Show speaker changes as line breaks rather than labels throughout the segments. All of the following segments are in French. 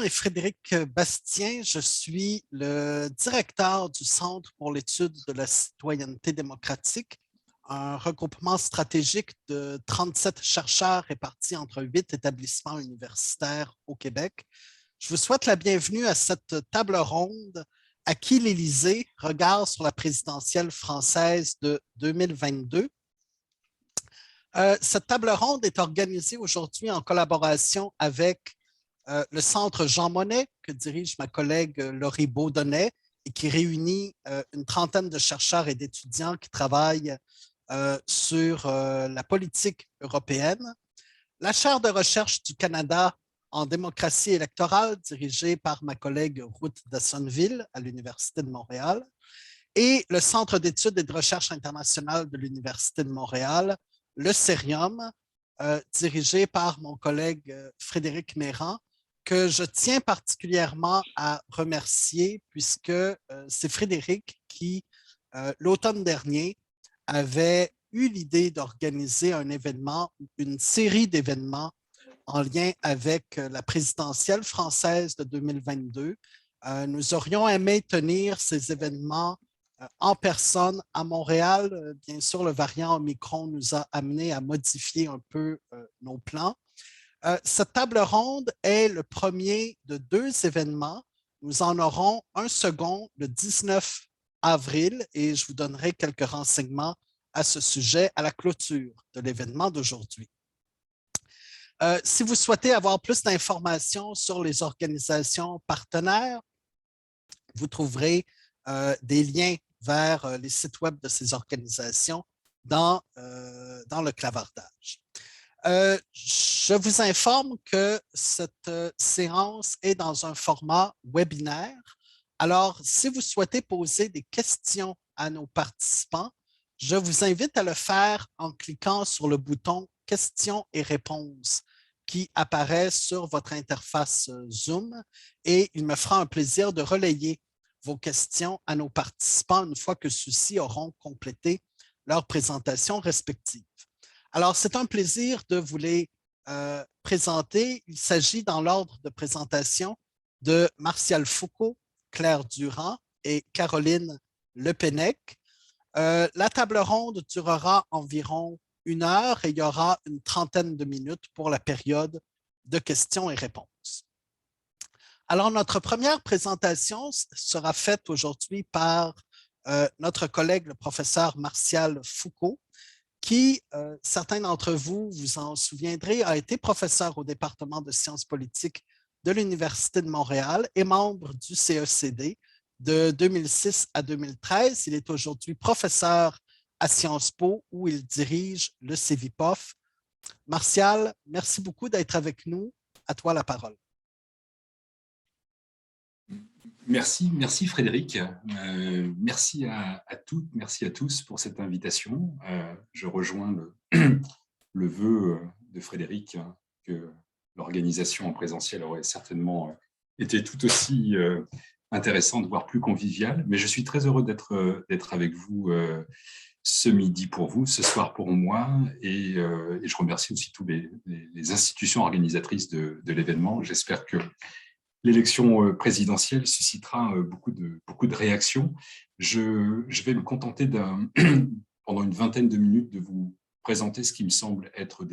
nom est Frédéric Bastien. Je suis le directeur du Centre pour l'étude de la citoyenneté démocratique, un regroupement stratégique de 37 chercheurs répartis entre 8 établissements universitaires au Québec. Je vous souhaite la bienvenue à cette table ronde à qui l'Élysée regarde sur la présidentielle française de 2022. Cette table ronde est organisée aujourd'hui en collaboration avec le Centre Jean Monnet, que dirige ma collègue Laurie Beaudonnet, et qui réunit une trentaine de chercheurs et d'étudiants qui travaillent sur la politique européenne. La chaire de recherche du Canada en démocratie électorale, dirigée par ma collègue Ruth Dassonville à l'Université de Montréal, et le Centre d'études et de recherche internationale de l'Université de Montréal, le CERIUM, dirigé par mon collègue Frédéric Mérand, que je tiens particulièrement à remercier puisque c'est Frédéric qui, l'automne dernier, avait eu l'idée d'organiser un événement, une série d'événements en lien avec la présidentielle française de 2022. Nous aurions aimé tenir ces événements en personne à Montréal. Bien sûr, le variant Omicron nous a amené à modifier un peu nos plans. Cette table ronde est le premier de 2 événements. Nous en aurons un second le 19 avril et je vous donnerai quelques renseignements à ce sujet à la clôture de l'événement d'aujourd'hui. Si vous souhaitez avoir plus d'informations sur les organisations partenaires, vous trouverez des liens vers les sites web de ces organisations dans le clavardage. Je vous informe que cette séance est dans un format webinaire. Alors, si vous souhaitez poser des questions à nos participants, je vous invite à le faire en cliquant sur le bouton « Questions et réponses » qui apparaît sur votre interface Zoom et il me fera un plaisir de relayer vos questions à nos participants une fois que ceux-ci auront complété leurs présentations respectives. Alors, c'est un plaisir de vous les présenter. Il s'agit dans l'ordre de présentation de Martial Foucault, Claire Durand et Caroline Lepennec. La table ronde durera environ 1 heure et il y aura une trentaine de minutes pour la période de questions et réponses. Alors, notre première présentation sera faite aujourd'hui par notre collègue, le professeur Martial Foucault, qui, certains d'entre vous, vous en souviendrez, a été professeur au département de sciences politiques de l'Université de Montréal et membre du CECD de 2006 à 2013. Il est aujourd'hui professeur à Sciences Po où il dirige le CEVIPOF. Martial, merci beaucoup d'être avec nous. À toi la parole.
Merci Frédéric. Merci à toutes, merci à tous pour cette invitation. Je rejoins le vœu de Frédéric que l'organisation en présentiel aurait certainement été tout aussi intéressante, voire plus conviviale. Mais je suis très heureux d'être avec vous ce midi pour vous, ce soir pour moi. Et je remercie aussi toutes les institutions organisatrices de l'événement. J'espère que l'élection présidentielle suscitera beaucoup de réactions. Je vais me contenter pendant une vingtaine de minutes de vous présenter ce qui me semble être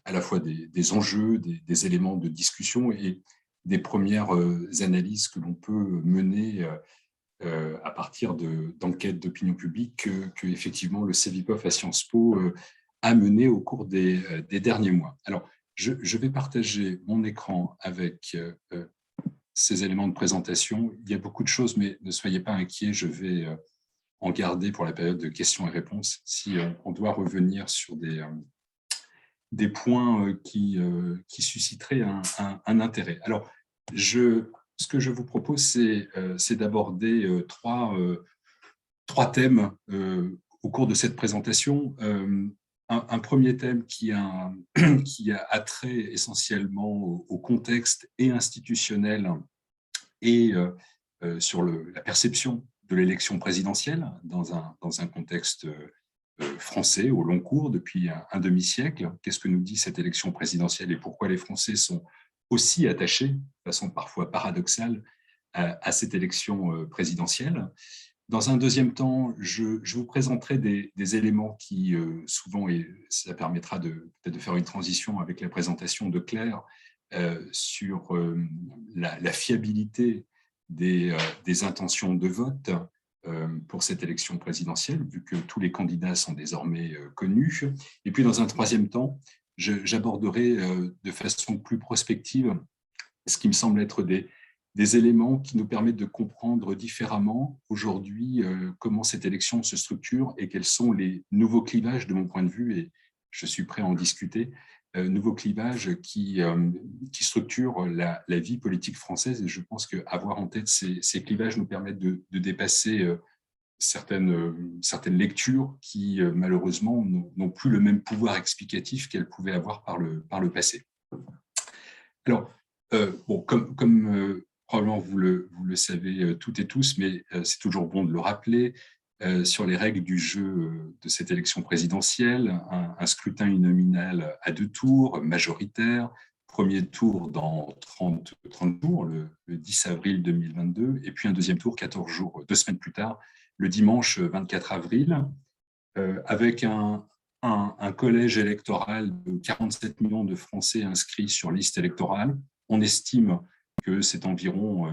à la fois des enjeux, des éléments de discussion et des premières analyses que l'on peut mener à partir d'enquêtes d'opinion publique que effectivement le CEVIPOF à Sciences Po a mené au cours des derniers mois. Alors, je vais partager mon écran avec ces éléments de présentation. Il y a beaucoup de choses, mais ne soyez pas inquiets, je vais en garder pour la période de questions et réponses si on doit revenir sur des points qui susciteraient un intérêt. Alors, ce que je vous propose, c'est d'aborder trois thèmes au cours de cette présentation. Un premier thème qui a trait essentiellement au contexte et institutionnel et sur la perception de l'élection présidentielle dans un contexte français au long cours depuis un demi-siècle. Qu'est-ce que nous dit cette élection présidentielle et pourquoi les Français sont aussi attachés, de façon parfois paradoxale, à cette élection présidentielle. Dans un deuxième temps, je vous présenterai des éléments qui, souvent, et ça permettra peut-être de faire une transition avec la présentation de Claire, sur la fiabilité des intentions de vote pour cette élection présidentielle, vu que tous les candidats sont désormais connus. Et puis, dans un troisième temps, j'aborderai de façon plus prospective ce qui me semble être des éléments qui nous permettent de comprendre différemment aujourd'hui comment cette élection se structure et quels sont les nouveaux clivages de mon point de vue, et je suis prêt à en discuter, nouveaux clivages qui structurent la vie politique française. Et je pense qu'avoir en tête ces clivages nous permettent de dépasser certaines lectures qui, malheureusement, n'ont plus le même pouvoir explicatif qu'elles pouvaient avoir par le passé. Alors, bon, comme probablement vous le savez toutes et tous, mais c'est toujours bon de le rappeler, sur les règles du jeu de cette élection présidentielle, un scrutin uninominal à 2 tours, majoritaire, premier tour dans 30 jours, le 10 avril 2022, et puis un deuxième tour 14 jours, 2 semaines plus tard, le dimanche 24 avril, avec un collège électoral de 47 millions de Français inscrits sur liste électorale. On estime que c'est environ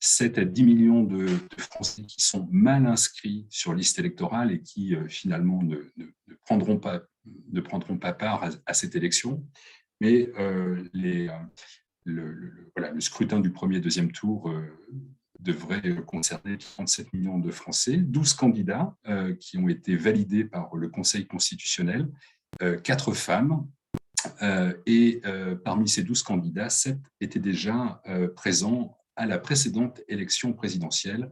7 à 10 millions de Français qui sont mal inscrits sur liste électorale et qui finalement ne prendront pas part à cette élection. Mais le scrutin du premier et deuxième tour devrait concerner 37 millions de Français, 12 candidats qui ont été validés par le Conseil constitutionnel, 4 femmes, et parmi ces 12 candidats, 7 étaient déjà présents à la précédente élection présidentielle,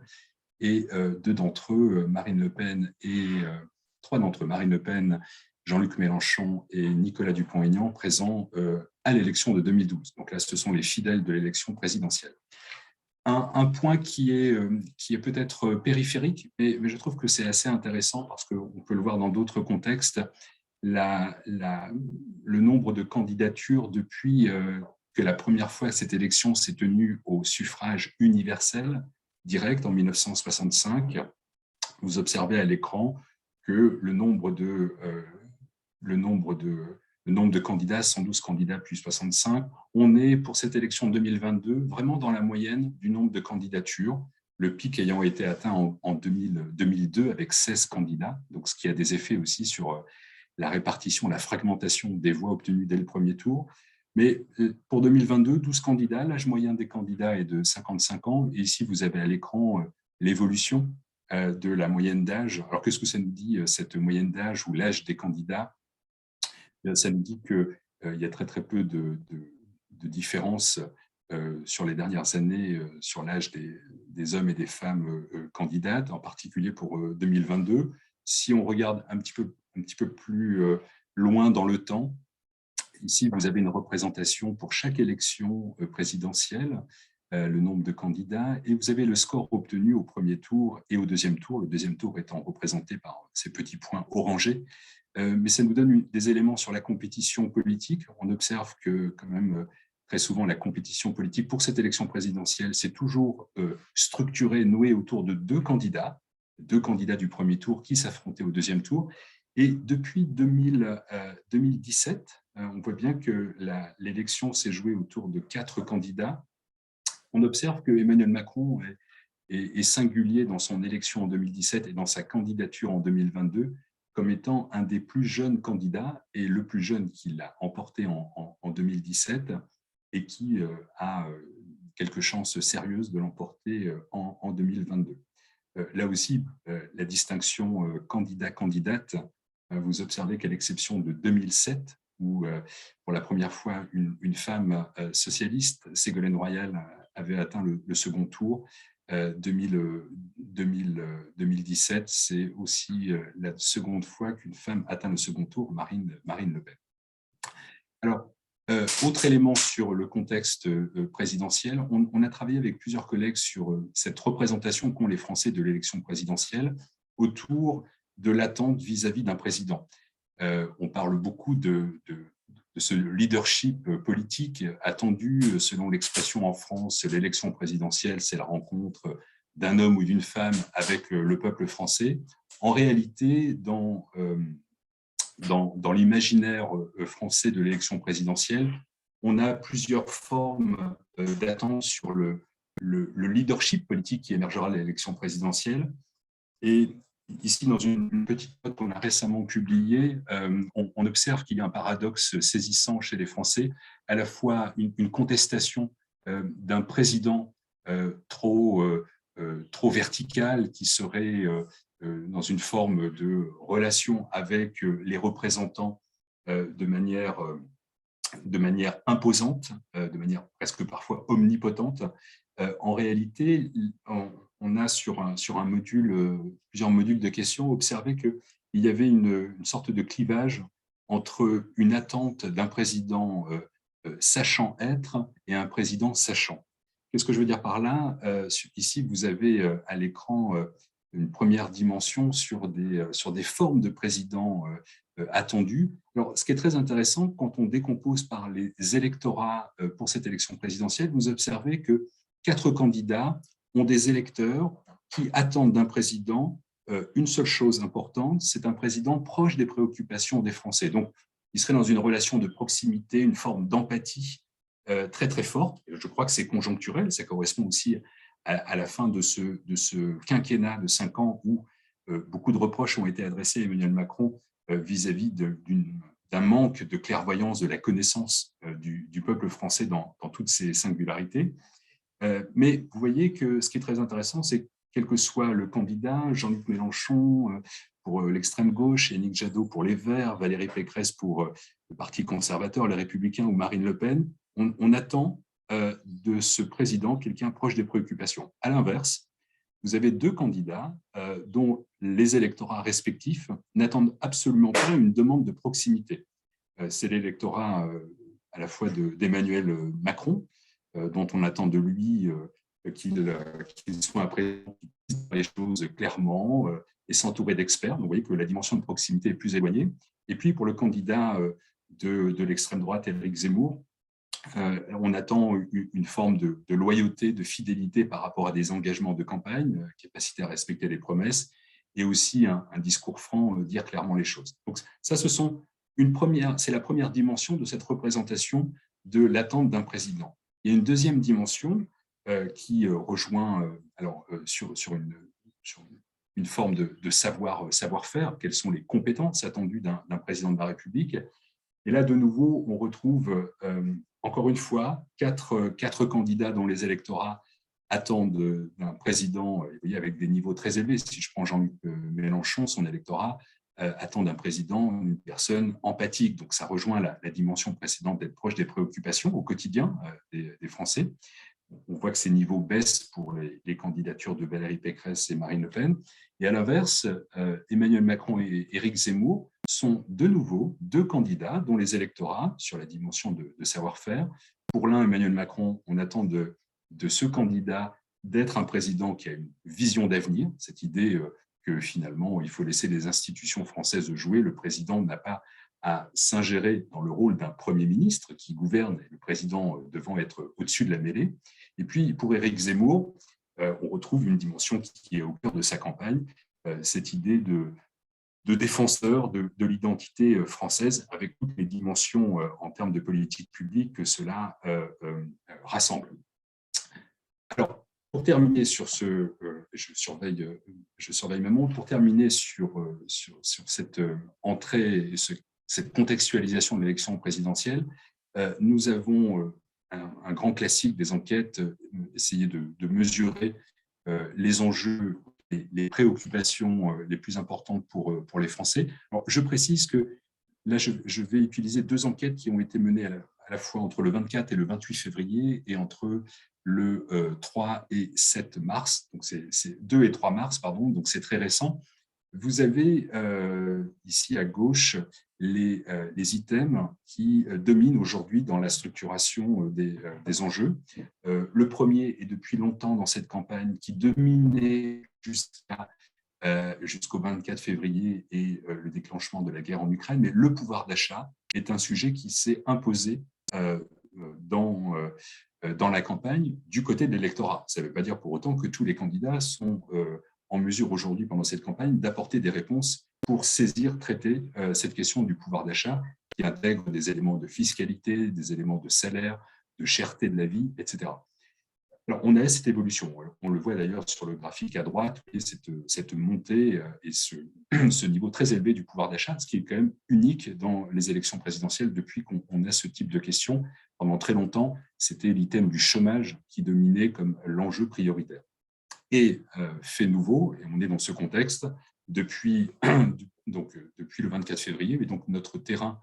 et 2 d'entre eux, Marine Le Pen et 3 d'entre eux, Marine Le Pen, Jean-Luc Mélenchon et Nicolas Dupont-Aignan, présents à l'élection de 2012. Donc là, ce sont les fidèles de l'élection présidentielle. Un point qui est peut-être périphérique, mais je trouve que c'est assez intéressant parce qu'on peut le voir dans d'autres contextes, le nombre de candidatures depuis que la première fois cette élection s'est tenue au suffrage universel direct en 1965. Vous observez à l'écran que le nombre de candidats, 112 candidats plus 65, on est pour cette élection 2022 vraiment dans la moyenne du nombre de candidatures, le pic ayant été atteint en 2002 avec 16 candidats, donc ce qui a des effets aussi sur la répartition, la fragmentation des voix obtenues dès le premier tour. Mais pour 2022, 12 candidats, l'âge moyen des candidats est de 55 ans, et ici vous avez à l'écran l'évolution de la moyenne d'âge. Alors qu'est-ce que ça nous dit, cette moyenne d'âge ou l'âge des candidats? Ça nous dit qu'il y a très peu de différence sur les dernières années sur l'âge des hommes et des femmes candidates, en particulier pour 2022. Si on regarde un petit peu plus loin dans le temps, ici vous avez une représentation pour chaque élection présidentielle, le nombre de candidats, et vous avez le score obtenu au premier tour et au deuxième tour, le deuxième tour étant représenté par ces petits points orangés. Mais ça nous donne des éléments sur la compétition politique. On observe que quand même très souvent la compétition politique pour cette élection présidentielle, c'est toujours structuré, noué autour de 2 candidats du premier tour qui s'affrontaient au deuxième tour. Et depuis 2017, on voit bien que l'élection s'est jouée autour de 4 candidats. On observe que Emmanuel Macron est singulier dans son élection en 2017 et dans sa candidature en 2022 comme étant un des plus jeunes candidats, et le plus jeune qui l'a emporté en 2017 et qui a quelques chances sérieuses de l'emporter en 2022. Là aussi, la distinction candidat-candidate, vous observez qu'à l'exception de 2007, où pour la première fois une femme socialiste, Ségolène Royal, avait atteint le second tour, 2017, c'est aussi la seconde fois qu'une femme atteint le second tour, Marine Le Pen. Alors, autre élément sur le contexte présidentiel, on a travaillé avec plusieurs collègues sur cette représentation qu'ont les Français de l'élection présidentielle autour de l'attente vis-à-vis d'un président. On parle beaucoup de ce leadership politique attendu. Selon l'expression en France, l'élection présidentielle, c'est la rencontre d'un homme ou d'une femme avec le peuple français. En réalité, dans l'imaginaire français de l'élection présidentielle, on a plusieurs formes d'attente sur le leadership politique qui émergera de l'élection présidentielle. Et ici, dans une petite note qu'on a récemment publiée, on observe qu'il y a un paradoxe saisissant chez les Français, à la fois une contestation d'un président trop vertical qui serait dans une forme de relation avec les représentants de manière imposante, de manière presque parfois omnipotente. En réalité, on a sur un module, plusieurs modules de questions, observé qu'il y avait une sorte de clivage entre une attente d'un président sachant être et un président sachant. Qu'est-ce que je veux dire par là? Ici, vous avez à l'écran une première dimension sur des formes de présidents attendus. Alors, ce qui est très intéressant, quand on décompose par les électorats pour cette élection présidentielle, vous observez que 4 candidats ont des électeurs qui attendent d'un président une seule chose importante, c'est un président proche des préoccupations des Français. Donc, il serait dans une relation de proximité, une forme d'empathie très, très forte. Je crois que c'est conjoncturel, ça correspond aussi à la fin de ce quinquennat de 5 ans où beaucoup de reproches ont été adressés à Emmanuel Macron vis-à-vis d'un manque de clairvoyance de la connaissance du peuple français dans toutes ses singularités. Mais vous voyez que ce qui est très intéressant, c'est que quel que soit le candidat, Jean-Luc Mélenchon pour l'extrême gauche, Yannick Jadot pour les Verts, Valérie Pécresse pour le Parti conservateur, les Républicains ou Marine Le Pen, on attend de ce président quelqu'un proche des préoccupations. À l'inverse, vous avez 2 candidats dont les électorats respectifs n'attendent absolument pas une demande de proximité. C'est l'électorat à la fois d'Emmanuel Macron, dont on attend de lui qu'il soit un président qui dise les choses clairement et s'entourer d'experts. Donc, vous voyez que la dimension de proximité est plus éloignée. Et puis, pour le candidat de l'extrême droite, Éric Zemmour, on attend une forme de loyauté, de fidélité par rapport à des engagements de campagne, capacité à respecter les promesses, et aussi un discours franc, dire clairement les choses. Donc ça, c'est la première dimension de cette représentation de l'attente d'un président. Il y a une deuxième dimension qui rejoint sur une forme de savoir-faire, quelles sont les compétences attendues d'un président de la République. Et là, de nouveau, on retrouve encore une fois 4 candidats dont les électorats attendent d'un président, vous voyez, avec des niveaux très élevés. Si je prends Jean-Luc Mélenchon, son électorat attend d'un président une personne empathique. Donc, ça rejoint la dimension précédente d'être proche des préoccupations au quotidien des Français. On voit que ces niveaux baissent pour les candidatures de Valérie Pécresse et Marine Le Pen. Et à l'inverse, Emmanuel Macron et Éric Zemmour sont de nouveau 2 candidats dont les électorats, sur la dimension de savoir-faire, pour l'un, Emmanuel Macron, on attend de ce candidat d'être un président qui a une vision d'avenir, cette idée que finalement, il faut laisser les institutions françaises jouer. Le président n'a pas à s'ingérer dans le rôle d'un Premier ministre qui gouverne, et le président devant être au-dessus de la mêlée. Et puis, pour Éric Zemmour, on retrouve une dimension qui est au cœur de sa campagne, cette idée de défenseur de l'identité française, avec toutes les dimensions en termes de politique publique que cela rassemble. Alors, pour terminer sur je surveille ma montre, pour terminer sur cette entrée, cette contextualisation de l'élection présidentielle, nous avons un grand classique des enquêtes, essayer de mesurer les enjeux, les préoccupations les plus importantes pour les Français. Alors, je précise que là, je vais utiliser 2 enquêtes qui ont été menées à la fois entre le 24 et le 28 février et entre le 3 et 7 mars, donc c'est 2 et 3 mars, pardon, donc c'est très récent. Vous avez ici à gauche les items qui dominent aujourd'hui dans la structuration des enjeux. Le premier est depuis longtemps dans cette campagne qui dominait jusqu'à jusqu'au 24 février et le déclenchement de la guerre en Ukraine. Mais le pouvoir d'achat est un sujet qui s'est imposé dans la campagne du côté de l'électorat. Ça ne veut pas dire pour autant que tous les candidats sont en mesure aujourd'hui, pendant cette campagne, d'apporter des réponses pour saisir, traiter cette question du pouvoir d'achat qui intègre des éléments de fiscalité, des éléments de salaire, de cherté de la vie, etc. Alors, on a cette évolution. On le voit d'ailleurs sur le graphique à droite, et cette montée et ce niveau très élevé du pouvoir d'achat, ce qui est quand même unique dans les élections présidentielles depuis qu'on a ce type de questions. Pendant très longtemps, c'était l'item du chômage qui dominait comme l'enjeu prioritaire. Et fait nouveau, et on est dans ce contexte, depuis le 24 février, mais donc notre terrain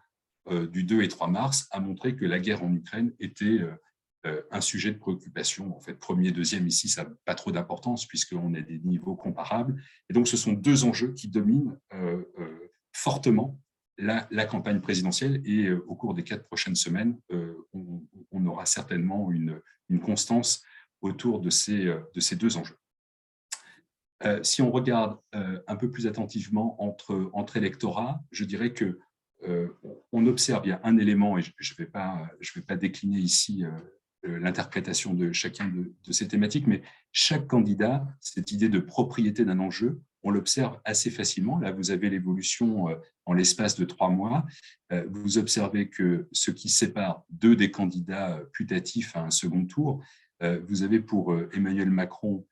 du 2 et 3 mars a montré que la guerre en Ukraine était un sujet de préoccupation. En fait, premier, deuxième, ici, ça n'a pas trop d'importance puisqu'on a des niveaux comparables. Et donc, ce sont deux enjeux qui dominent fortement la campagne présidentielle. Et au cours des 4 prochaines semaines, on aura certainement une constance autour de ces deux enjeux. Si on regarde un peu plus attentivement entre électorats, je dirais que on observe, il y a un élément, et je ne vais pas décliner ici l'interprétation de chacun de ces thématiques, mais chaque candidat, cette idée de propriété d'un enjeu, on l'observe assez facilement. Là, vous avez l'évolution en l'espace de 3 mois. Vous observez que ce qui sépare 2 des candidats putatifs à un second tour, vous avez pour Emmanuel Macron,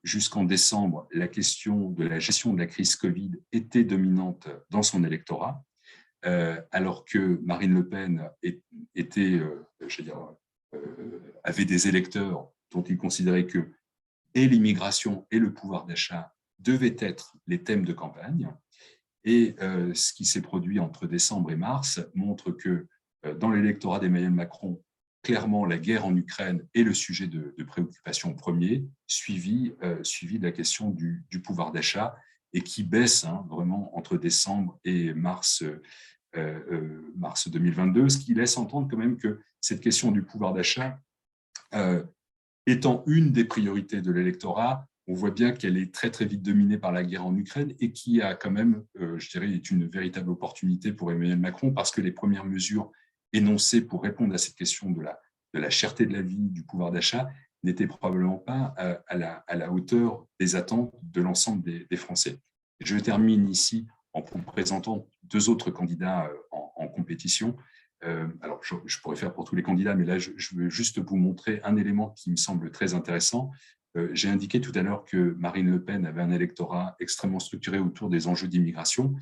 jusqu'en décembre, la question de la gestion de la crise Covid était dominante dans son électorat, alors que Marine Le Pen avait des électeurs dont il considérait que et l'immigration et le pouvoir d'achat devaient être les thèmes de campagne. Et ce qui s'est produit entre décembre et mars montre que dans l'électorat d'Emmanuel Macron, clairement, la guerre en Ukraine est le sujet de préoccupation premier, suivi de la question du pouvoir d'achat et qui baisse vraiment entre décembre et mars 2022, ce qui laisse entendre quand même que cette question du pouvoir d'achat, étant une des priorités de l'électorat, on voit bien qu'elle est très très vite dominée par la guerre en Ukraine et qui a quand même, je dirais, est une véritable opportunité pour Emmanuel Macron parce que les premières mesures énoncées pour répondre à cette question de la cherté de la vie, du pouvoir d'achat, n'étaient probablement pas à la hauteur des attentes de l'ensemble des Français. Je termine ici en vous présentant 2 autres candidats en compétition. Alors, je pourrais faire pour tous les candidats, mais là, je veux juste vous montrer un élément qui me semble très intéressant. J'ai indiqué tout à l'heure que Marine Le Pen avait un électorat extrêmement structuré autour des enjeux d'immigration.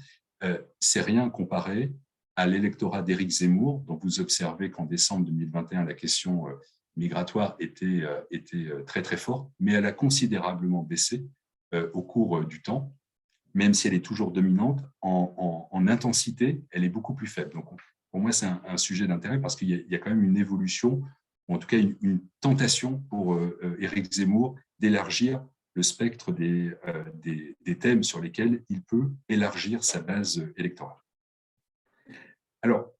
C'est rien comparé à l'électorat d'Éric Zemmour, dont vous observez qu'en décembre 2021, la question migratoire était très, très forte, mais elle a considérablement baissé au cours du temps, même si elle est toujours dominante, en intensité, elle est beaucoup plus faible. Donc, pour moi, c'est un sujet d'intérêt parce qu'il y a quand même une évolution, ou en tout cas une tentation pour Éric Zemmour d'élargir le spectre des thèmes sur lesquels il peut élargir sa base électorale. Alors,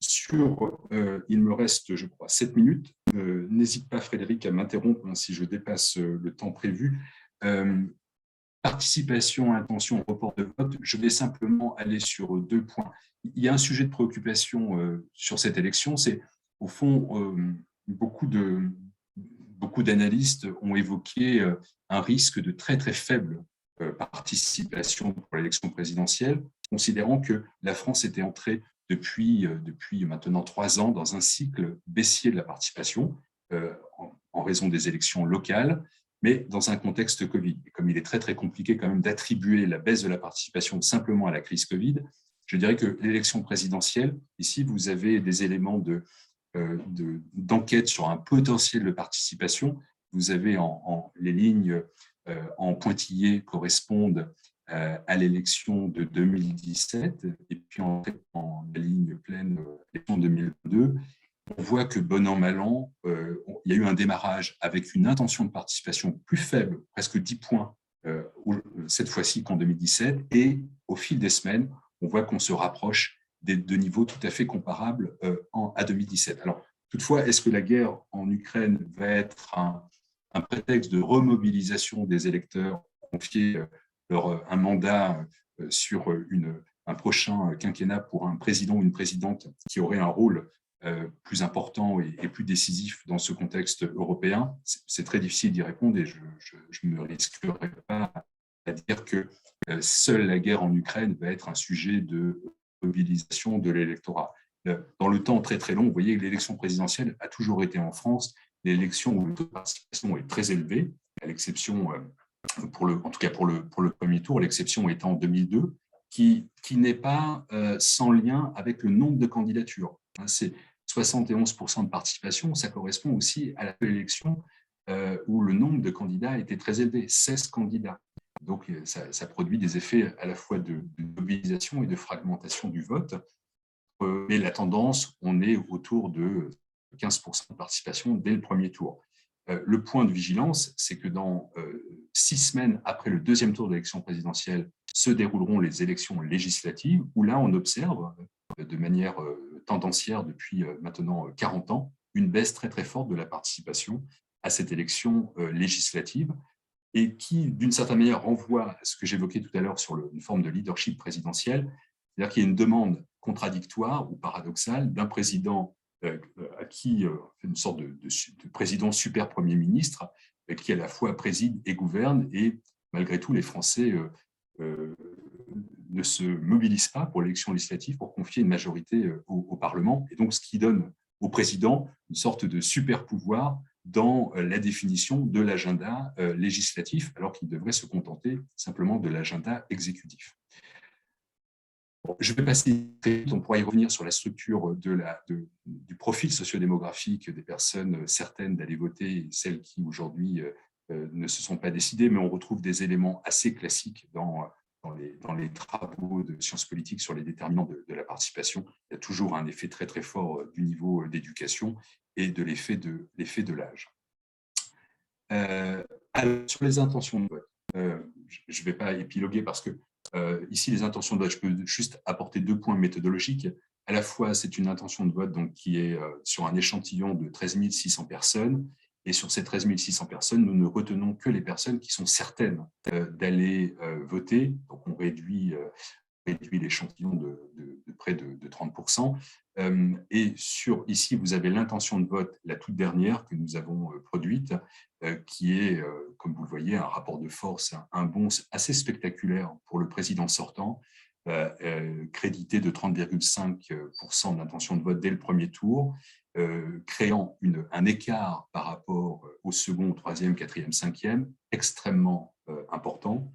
il me reste, je crois, 7 minutes. N'hésite pas, Frédéric, à m'interrompre si je dépasse le temps prévu. Participation, intention, report de vote, je vais simplement aller sur 2 points. Il y a un sujet de préoccupation sur cette élection, c'est au fond, beaucoup d'analystes ont évoqué un risque de très très faible participation pour l'élection présidentielle, considérant que la France était entrée depuis maintenant 3 ans dans un cycle baissier de la participation en raison des élections locales, mais dans un contexte Covid. Et comme il est très, très compliqué quand même d'attribuer la baisse de la participation simplement à la crise Covid, je dirais que l'élection présidentielle, ici, vous avez des éléments d'enquête sur un potentiel de participation. Vous avez les lignes en pointillé correspondent à l'élection de 2017 et puis en la ligne pleine, l'élection 2022. On voit que bon an, mal an, il y a eu un démarrage avec une intention de participation plus faible, presque 10 points cette fois-ci qu'en 2017. Et au fil des semaines, on voit qu'on se rapproche de niveaux tout à fait comparables à 2017. Alors, toutefois, est-ce que la guerre en Ukraine va être un prétexte de remobilisation des électeurs confiés un mandat sur un prochain quinquennat pour un président ou une présidente qui aurait un rôle plus important et plus décisif dans ce contexte européen. C'est très difficile d'y répondre et je ne me risquerai pas à dire que seule la guerre en Ukraine va être un sujet de mobilisation de l'électorat. Dans le temps très très long, vous voyez que l'élection présidentielle a toujours été en France l'élection où le taux de participation est très élevé, à l'exception, en tout cas pour le premier tour, l'exception étant en 2002, qui n'est pas sans lien avec le nombre de candidatures. C'est 71% de participation, ça correspond aussi à l'élection où le nombre de candidats était très élevé, 16 candidats. Donc, ça produit des effets à la fois de mobilisation et de fragmentation du vote. Mais la tendance, on est autour de 15% de participation dès le premier tour. Le point de vigilance, c'est que dans 6 semaines après le deuxième tour de l'élection présidentielle, se dérouleront les élections législatives, où là, on observe de manière tendancière depuis maintenant 40 ans, une baisse très très forte de la participation à cette élection législative, et qui, d'une certaine manière, renvoie à ce que j'évoquais tout à l'heure sur une forme de leadership présidentiel, c'est-à-dire qu'il y a une demande contradictoire ou paradoxale d'un président à qui une sorte de président super Premier ministre, qui à la fois préside et gouverne, et malgré tout, les Français ne se mobilisent pas pour l'élection législative pour confier une majorité au Parlement, et donc ce qui donne au président une sorte de super pouvoir dans la définition de l'agenda législatif, alors qu'il devrait se contenter simplement de l'agenda exécutif. Bon, je vais passer très vite, on pourra y revenir sur la structure du profil sociodémographique des personnes certaines d'aller voter et celles qui aujourd'hui ne se sont pas décidées, mais on retrouve des éléments assez classiques dans les travaux de sciences politiques sur les déterminants de la participation. Il y a toujours un effet très très fort du niveau d'éducation et de l'effet de l'âge. Sur les intentions de vote, je ne vais pas épiloguer parce que ici, les intentions de vote, je peux juste apporter 2 points méthodologiques. À la fois, c'est une intention de vote donc, qui est sur un échantillon de 13 600 personnes. Et sur ces 13 600 personnes, nous ne retenons que les personnes qui sont certaines d'aller voter. Donc, on réduit l'échantillon de près de 30%. Et ici, vous avez l'intention de vote, la toute dernière que nous avons produite, qui est, comme vous le voyez, un rapport de force, un bond assez spectaculaire pour le président sortant, crédité de 30,5% d'intention de vote dès le premier tour, créant un écart par rapport au second, au troisième, quatrième, cinquième, extrêmement important,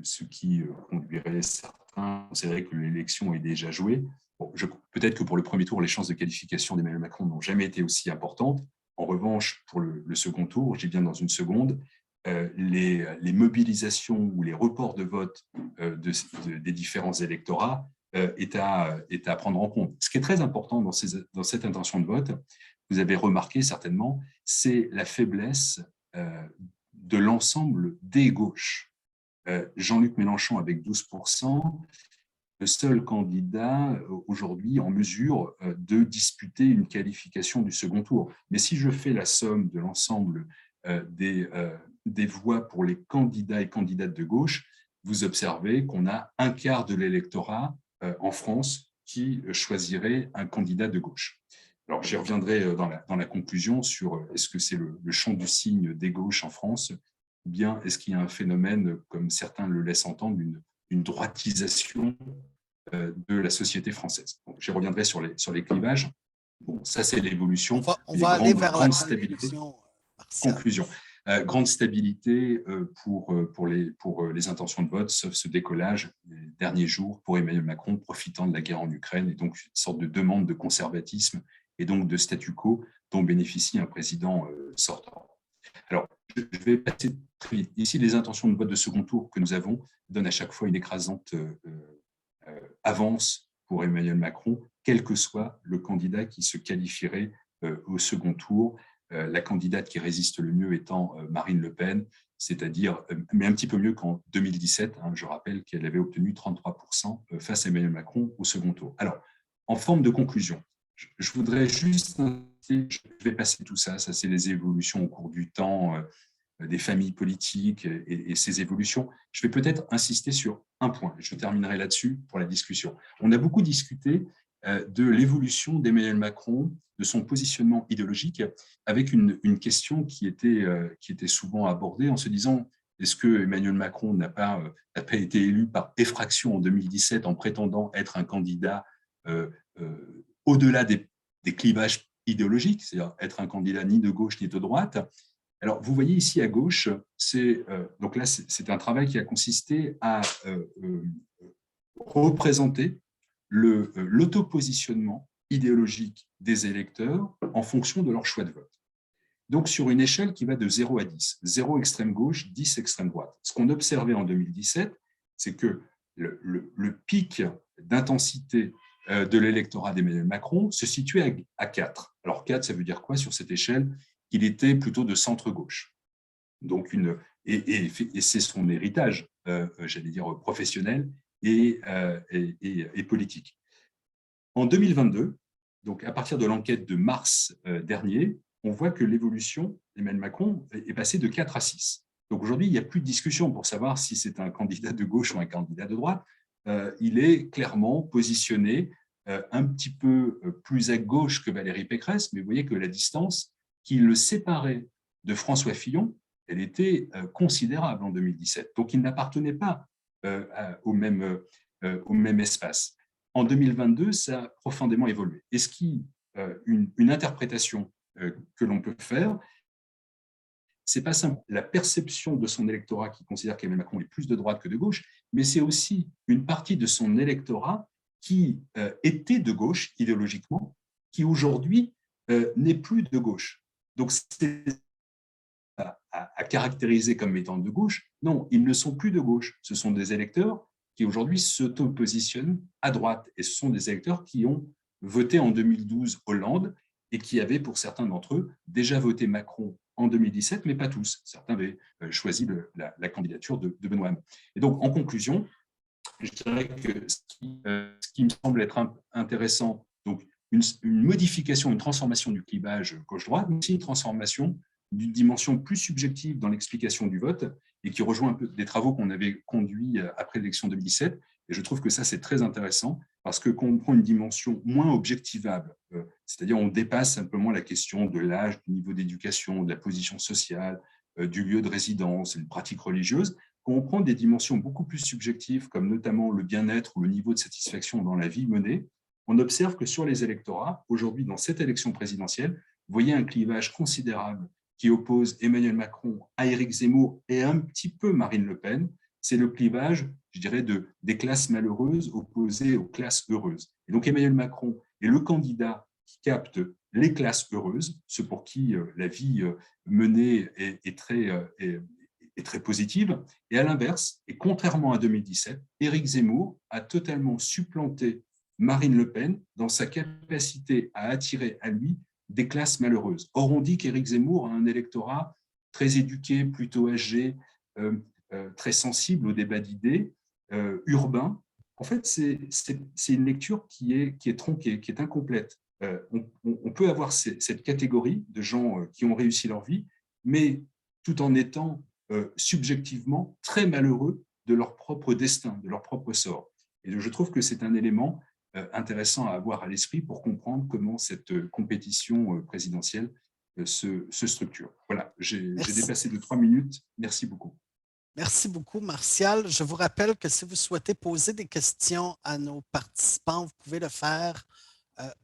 ce qui conduirait certains à considérer que l'élection est déjà jouée. Bon, peut-être que pour le premier tour, les chances de qualification d'Emmanuel Macron n'ont jamais été aussi importantes. En revanche, pour le second tour, je dis bien dans une seconde, les mobilisations ou les reports de vote des différents électorats est à prendre en compte. Ce qui est très important dans cette intention de vote, vous avez remarqué certainement, c'est la faiblesse de l'ensemble des gauches. Jean-Luc Mélenchon avec 12%, le seul candidat aujourd'hui en mesure de disputer une qualification du second tour. Mais si je fais la somme de l'ensemble des voix pour les candidats et candidates de gauche, vous observez qu'on a un quart de l'électorat en France qui choisirait un candidat de gauche. Alors, j'y reviendrai dans la conclusion sur est-ce que c'est le champ du signe des gauches en France, ou bien est-ce qu'il y a un phénomène, comme certains le laissent entendre, une droitisation de la société française. Donc, j'y reviendrai sur les clivages. Bon, ça, c'est l'évolution.
On va aller vers la conclusion.
Conclusion. Grande stabilité pour les intentions de vote, sauf ce décollage les derniers jours pour Emmanuel Macron, profitant de la guerre en Ukraine, et donc une sorte de demande de conservatisme et donc de statu quo dont bénéficie un président sortant. Alors, je vais passer très vite. Ici, les intentions de vote de second tour que nous avons donnent à chaque fois une écrasante avance pour Emmanuel Macron, quel que soit le candidat qui se qualifierait au second tour. La candidate qui résiste le mieux étant Marine Le Pen, c'est-à-dire, mais un petit peu mieux qu'en 2017. Je rappelle qu'elle avait obtenu 33% face à Emmanuel Macron au second tour. Alors, en forme de conclusion, je voudrais juste, je vais passer tout ça, ça c'est les évolutions au cours du temps des familles politiques et ces évolutions. Je vais peut-être insister sur un point. Je terminerai là-dessus pour la discussion. On a beaucoup discuté de l'évolution d'Emmanuel Macron, de son positionnement idéologique, avec une question qui était souvent abordée en se disant: est-ce que Emmanuel Macron n'a pas été élu par effraction en 2017 en prétendant être un candidat au-delà des clivages idéologiques, c'est-à-dire être un candidat ni de gauche ni de droite? Alors, vous voyez ici à gauche, donc là, c'est un travail qui a consisté à représenter l'autopositionnement idéologique des électeurs en fonction de leur choix de vote. Donc, sur une échelle qui va de 0 à 10, 0 extrême gauche, 10 extrême droite. Ce qu'on observait en 2017, c'est que le pic d'intensité de l'électorat d'Emmanuel Macron se situait à 4. Alors, 4, ça veut dire quoi sur cette échelle? Qu'il était plutôt de centre-gauche. Donc, et c'est son héritage, j'allais dire, professionnel et politique. En 2022, donc à partir de l'enquête de mars dernier, on voit que l'évolution d'Emmanuel Macron est passée de 4 à 6. Donc aujourd'hui, il n'y a plus de discussion pour savoir si c'est un candidat de gauche ou un candidat de droite. Il est clairement positionné un petit peu plus à gauche que Valérie Pécresse, mais vous voyez que la distance qui le séparait de François Fillon, elle était considérable en 2017. Donc il n'appartenait pas au même espace. En 2022, ça a profondément évolué. Et une interprétation que l'on peut faire, c'est pas simple. La perception de son électorat qui considère qu'Emmanuel Macron est plus de droite que de gauche, mais c'est aussi une partie de son électorat qui était de gauche idéologiquement, qui aujourd'hui n'est plus de gauche. Donc c'est à caractériser comme étant de gauche. Non, ils ne sont plus de gauche. Ce sont des électeurs qui aujourd'hui s'auto-positionnent à droite. Et ce sont des électeurs qui ont voté en 2012 Hollande et qui avaient, pour certains d'entre eux, déjà voté Macron en 2017, mais pas tous. Certains avaient choisi la candidature de Benoît Hamon. Et donc, en conclusion, je dirais que ce qui me semble être intéressant, donc une modification, une transformation du clivage gauche-droite, mais aussi une transformation d'une dimension plus subjective dans l'explication du vote et qui rejoint un peu des travaux qu'on avait conduits après l'élection 2017. Et je trouve que ça, c'est très intéressant parce que quand on prend une dimension moins objectivable, c'est-à-dire on dépasse simplement la question de l'âge, du niveau d'éducation, de la position sociale, du lieu de résidence, une pratique religieuse, quand on prend des dimensions beaucoup plus subjectives, comme notamment le bien-être ou le niveau de satisfaction dans la vie menée, on observe que sur les électorats, aujourd'hui, dans cette élection présidentielle, vous voyez un clivage considérable qui oppose Emmanuel Macron à Éric Zemmour et un petit peu Marine Le Pen. C'est le clivage, je dirais, des classes malheureuses opposées aux classes heureuses. Et donc Emmanuel Macron est le candidat qui capte les classes heureuses, ceux pour qui la vie menée est très positive. Et à l'inverse, et contrairement à 2017, Éric Zemmour a totalement supplanté Marine Le Pen dans sa capacité à attirer à lui des classes malheureuses. Or, on dit qu'Éric Zemmour a un électorat très éduqué, plutôt âgé, très sensible au débat d'idées, urbain. En fait, c'est une lecture qui est tronquée, qui est incomplète. On peut avoir cette catégorie de gens qui ont réussi leur vie, mais tout en étant subjectivement très malheureux de leur propre destin, de leur propre sort. Et je trouve que c'est un élément intéressant à avoir à l'esprit pour comprendre comment cette compétition présidentielle se structure. Voilà, j'ai dépassé de 3 minutes. Merci beaucoup.
Merci beaucoup, Martial. Je vous rappelle que si vous souhaitez poser des questions à nos participants, vous pouvez le faire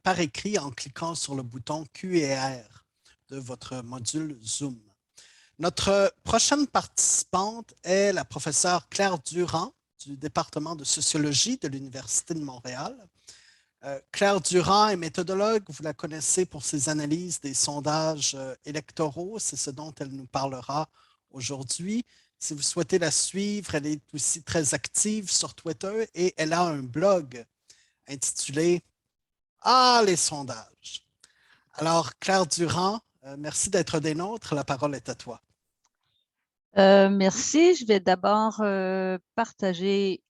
par écrit en cliquant sur le bouton Q et R de votre module Zoom. Notre prochaine participante est la professeure Claire Durand du département de sociologie de l'Université de Montréal. Claire Durand est méthodologue, vous la connaissez pour ses analyses des sondages électoraux, c'est ce dont elle nous parlera aujourd'hui. Si vous souhaitez la suivre, elle est aussi très active sur Twitter et elle a un blog intitulé « Ah, les sondages ». Alors, Claire Durand, merci d'être des nôtres, la parole est à toi.
Merci. Je vais d'abord partager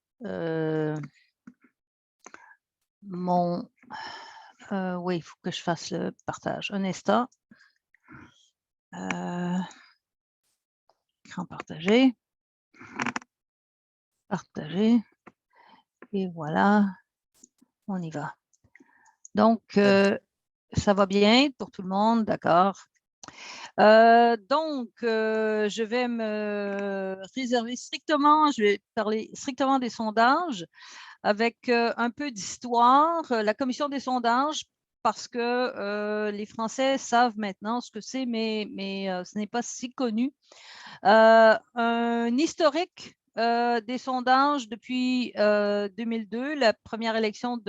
mon... oui, il faut que je fasse le partage. Un instant. écran partagé. Partager. Et voilà, on y va. Donc, ça va bien pour tout le monde, d'accord. Donc, je vais me réserver strictement, je vais parler strictement des sondages avec un peu d'histoire. La commission des sondages, parce que les Français savent maintenant ce que c'est, mais ce n'est pas si connu. Un historique des sondages depuis 2002, la première élection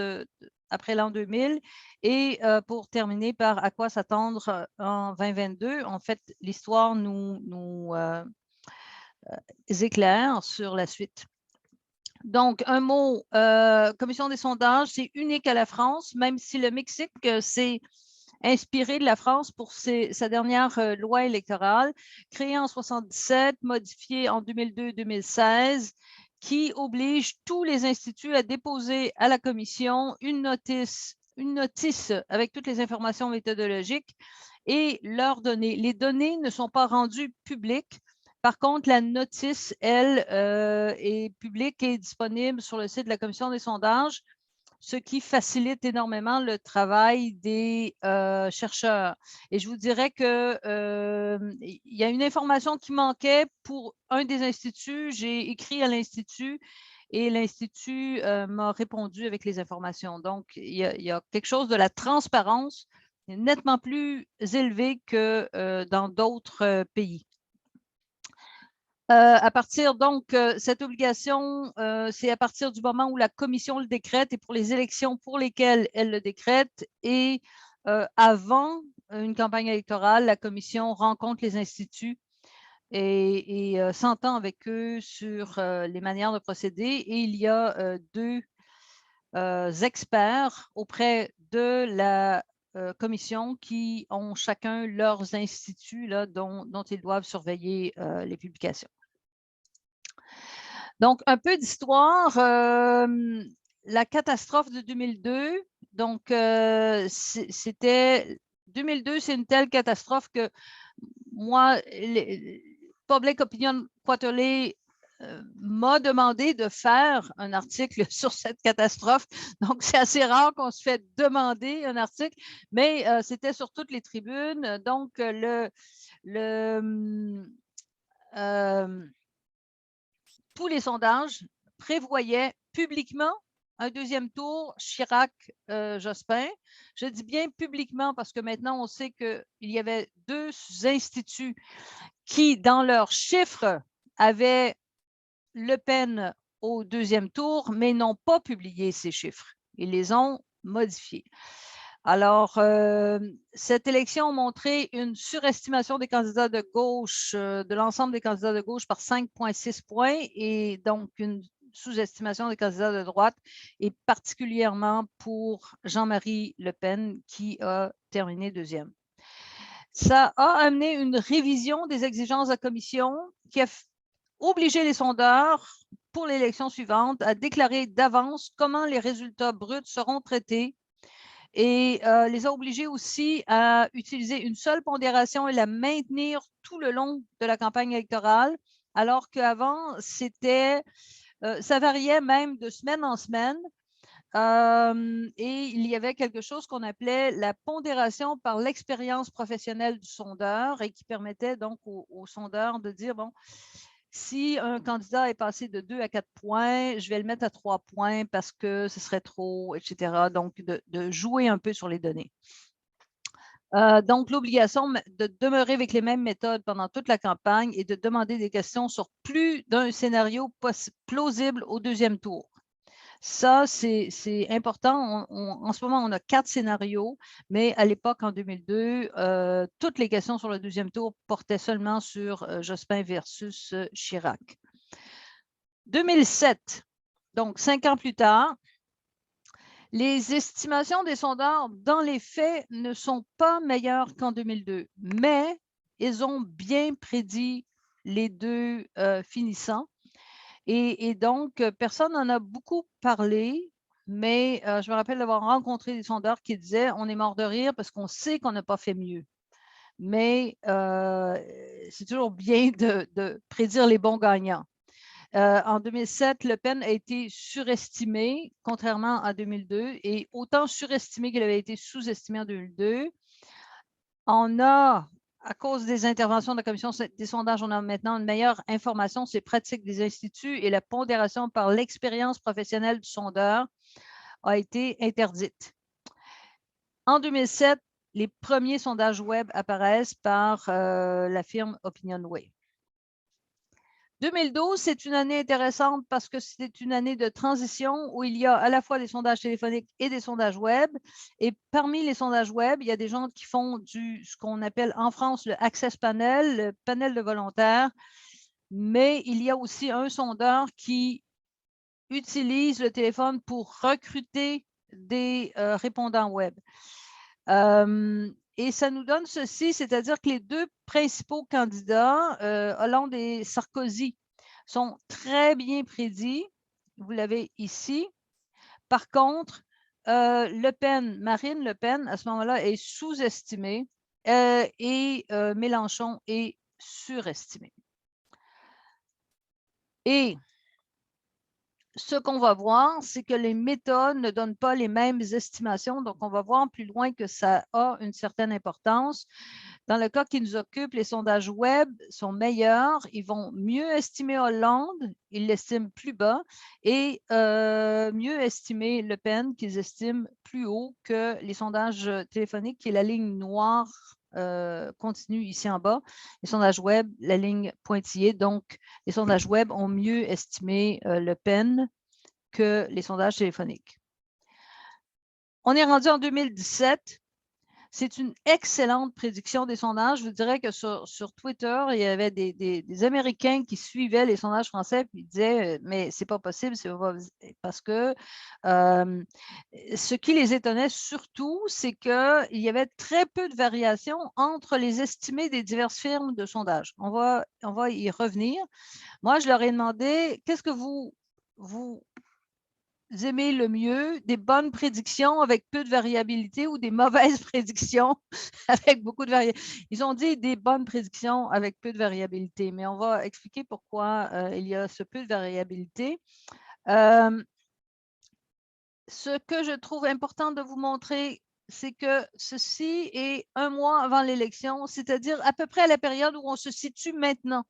après l'an 2000, et pour terminer par à quoi s'attendre en 2022. En fait, l'histoire nous éclaire sur la suite. Donc, un mot, commission des sondages, c'est unique à la France, même si le Mexique s'est inspiré de la France pour sa dernière loi électorale, créée en 1977, modifiée en 2002-2016, qui oblige tous les instituts à déposer à la commission une notice avec toutes les informations méthodologiques et leurs données. Les données ne sont pas rendues publiques. Par contre, la notice, elle, est publique et disponible sur le site de la commission des sondages, ce qui facilite énormément le travail des chercheurs. Et je vous dirais qu'il y a une information qui manquait pour un des instituts. J'ai écrit à l'Institut et l'Institut m'a répondu avec les informations. Donc, il y a quelque chose de la transparence nettement plus élevé que dans d'autres pays. À partir, donc, cette obligation, c'est à partir du moment où la commission le décrète et pour les élections pour lesquelles elle le décrète et avant une campagne électorale, la commission rencontre les instituts et s'entend avec eux sur les manières de procéder. Et il y a deux experts auprès de la commission qui ont chacun leurs instituts là, dont ils doivent surveiller les publications. Donc, un peu d'histoire. La catastrophe de 2002, donc c'était 2002, c'est une telle catastrophe que moi, Public Opinion Quarterly m'a demandé de faire un article sur cette catastrophe. Donc, c'est assez rare qu'on se fait demander un article, mais c'était sur toutes les tribunes. Donc, tous les sondages prévoyaient publiquement un deuxième tour Chirac-Jospin. Je dis bien publiquement parce que maintenant, on sait qu'il y avait deux instituts qui, dans leurs chiffres, avaient Le Pen au deuxième tour, mais n'ont pas publié ces chiffres. Ils les ont modifiés. Alors, cette élection a montré une surestimation des candidats de gauche, de l'ensemble des candidats de gauche par 5,6 points et donc une sous-estimation des candidats de droite et particulièrement pour Jean-Marie Le Pen qui a terminé deuxième. Ça a amené une révision des exigences de la commission qui a obligé les sondeurs pour l'élection suivante à déclarer d'avance comment les résultats bruts seront traités et les a obligés aussi à utiliser une seule pondération et la maintenir tout le long de la campagne électorale, alors qu'avant, ça variait même de semaine en semaine. Et il y avait quelque chose qu'on appelait la pondération par l'expérience professionnelle du sondeur et qui permettait donc au sondeur de dire, bon, si un candidat est passé de 2 à 4 points, je vais le mettre à 3 points parce que ce serait trop, etc. Donc, de jouer un peu sur les données. Donc, l'obligation de demeurer avec les mêmes méthodes pendant toute la campagne et de demander des questions sur plus d'un scénario plausible au deuxième tour. Ça, c'est important. En ce moment, on a 4 scénarios, mais à l'époque, en 2002, toutes les questions sur le deuxième tour portaient seulement sur Jospin versus Chirac. 2007, donc 5 ans plus tard, les estimations des sondeurs, dans les faits, ne sont pas meilleures qu'en 2002, mais ils ont bien prédit les deux finissants. Et donc, personne n'en a beaucoup parlé, mais je me rappelle d'avoir rencontré des sondeurs qui disaient « on est mort de rire parce qu'on sait qu'on n'a pas fait mieux ». mais c'est toujours bien de prédire les bons gagnants. En 2007, Le Pen a été surestimé, contrairement à 2002, et autant surestimé qu'il avait été sous-estimé en 2002. On a, à cause des interventions de la commission des sondages, on a maintenant une meilleure information sur les pratiques des instituts et la pondération par l'expérience professionnelle du sondeur a été interdite. En 2007, les premiers sondages web apparaissent par la firme OpinionWay. 2012, c'est une année intéressante parce que c'est une année de transition où il y a à la fois des sondages téléphoniques et des sondages web. Et parmi les sondages web, il y a des gens qui font ce qu'on appelle en France le Access Panel, le panel de volontaires. Mais il y a aussi un sondeur qui utilise le téléphone pour recruter des répondants web. Et ça nous donne ceci, c'est-à-dire que les deux principaux candidats, Hollande et Sarkozy, sont très bien prédits. Vous l'avez ici. Par contre, Marine Le Pen, à ce moment-là, est sous-estimée et Mélenchon est surestimé. Et ce qu'on va voir, c'est que les méthodes ne donnent pas les mêmes estimations. Donc, on va voir plus loin que ça a une certaine importance. Dans le cas qui nous occupe, les sondages web sont meilleurs. Ils vont mieux estimer Hollande, ils l'estiment plus bas, et mieux estimer Le Pen, qu'ils estiment plus haut que les sondages téléphoniques, qui est la ligne noire continue ici en bas. Les sondages web, la ligne pointillée. Donc, les sondages web ont mieux estimé Le Pen que les sondages téléphoniques. On est rendu en 2017. C'est une excellente prédiction des sondages. Je vous dirais que sur Twitter, il y avait des Américains qui suivaient les sondages français et ils disaient « mais c'est pas possible, parce que ce qui les étonnait surtout, c'est qu'il y avait très peu de variations entre les estimés des diverses firmes de sondage. On va y revenir. Moi, je leur ai demandé « qu'est-ce que vous aimez le mieux, des bonnes prédictions avec peu de variabilité ou des mauvaises prédictions avec beaucoup de variabilité? » Ils ont dit des bonnes prédictions avec peu de variabilité, mais on va expliquer pourquoi il y a ce peu de variabilité. Ce que je trouve important de vous montrer, c'est que ceci est un mois avant l'élection, c'est-à-dire à peu près à la période où on se situe maintenant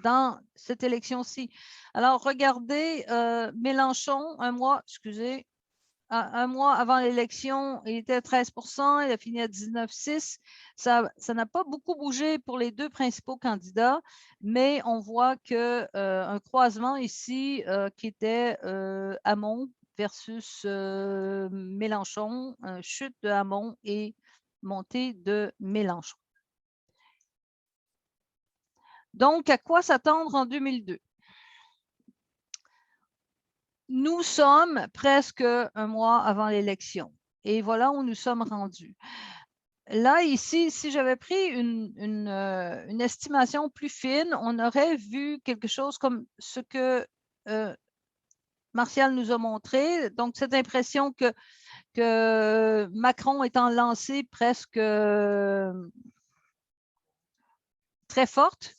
dans cette élection-ci. Alors, regardez, Mélenchon, un mois avant l'élection, il était à 13%, il a fini à 19,6%. Ça n'a pas beaucoup bougé pour les deux principaux candidats, mais on voit qu'un croisement ici qui était Hamon versus Mélenchon, chute de Hamon et montée de Mélenchon. Donc, à quoi s'attendre en 2002? Nous sommes presque un mois avant l'élection et voilà où nous sommes rendus. Là, ici, si j'avais pris une estimation plus fine, on aurait vu quelque chose comme ce que Martial nous a montré. Donc, cette impression que Macron étant lancé presque très forte.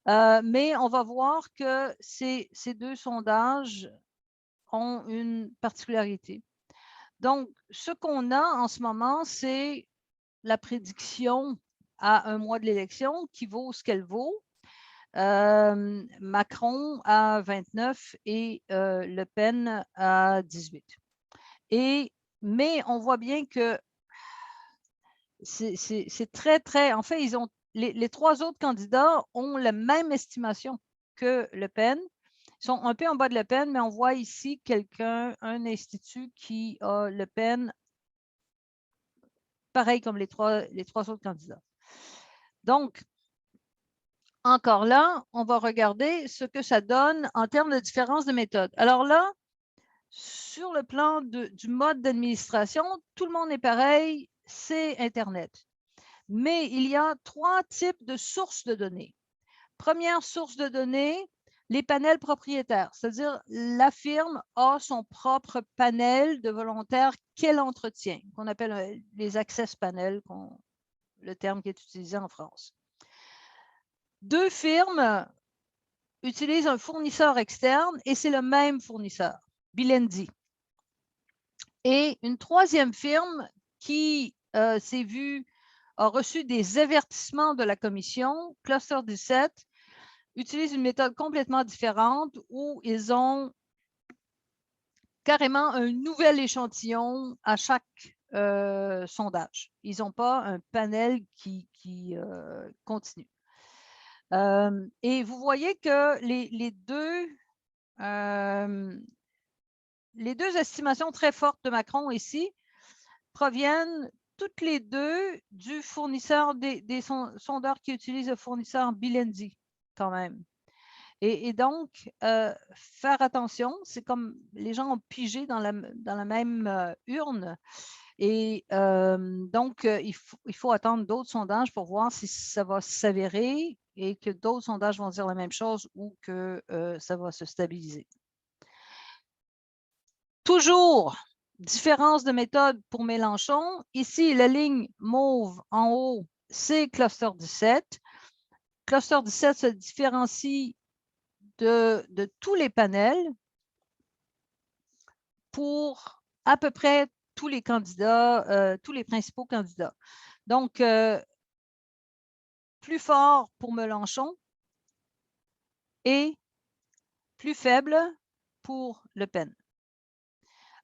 Mais on va voir que ces deux sondages ont une particularité. Donc, ce qu'on a en ce moment, c'est la prédiction à un mois de l'élection qui vaut ce qu'elle vaut. Macron à 29 et Le Pen à 18. Mais on voit bien que c'est très, très... En fait, les trois autres candidats ont la même estimation que Le Pen. Ils sont un peu en bas de Le Pen, mais on voit ici un institut qui a Le Pen pareil comme les trois autres candidats. Donc, encore là, on va regarder ce que ça donne en termes de différence de méthode. Alors là, sur le plan du mode d'administration, tout le monde est pareil, c'est Internet. Mais il y a trois types de sources de données. Première source de données, les panels propriétaires, c'est-à-dire la firme a son propre panel de volontaires qu'elle entretient, qu'on appelle les access panels, le terme qui est utilisé en France. 2 firmes utilisent un fournisseur externe et c'est le même fournisseur, Bilendi. Et une 3e firme qui a reçu des avertissements de la commission, Cluster 17, utilise une méthode complètement différente où ils ont carrément un nouvel échantillon à chaque sondage. Ils n'ont pas un panel qui continue. Et vous voyez que les deux estimations très fortes de Macron ici proviennent toutes les deux du fournisseur des sondeurs qui utilisent le fournisseur Bilendi quand même. Et donc, faire attention, c'est comme les gens ont pigé dans la même urne. Et donc, il faut attendre d'autres sondages pour voir si ça va s'avérer et que d'autres sondages vont dire la même chose ou que ça va se stabiliser. Toujours, différence de méthode pour Mélenchon. Ici, la ligne mauve en haut, c'est Cluster 17. Cluster 17 se différencie de tous les panels pour à peu près tous les candidats, tous les principaux candidats. Donc, plus fort pour Mélenchon et plus faible pour Le Pen.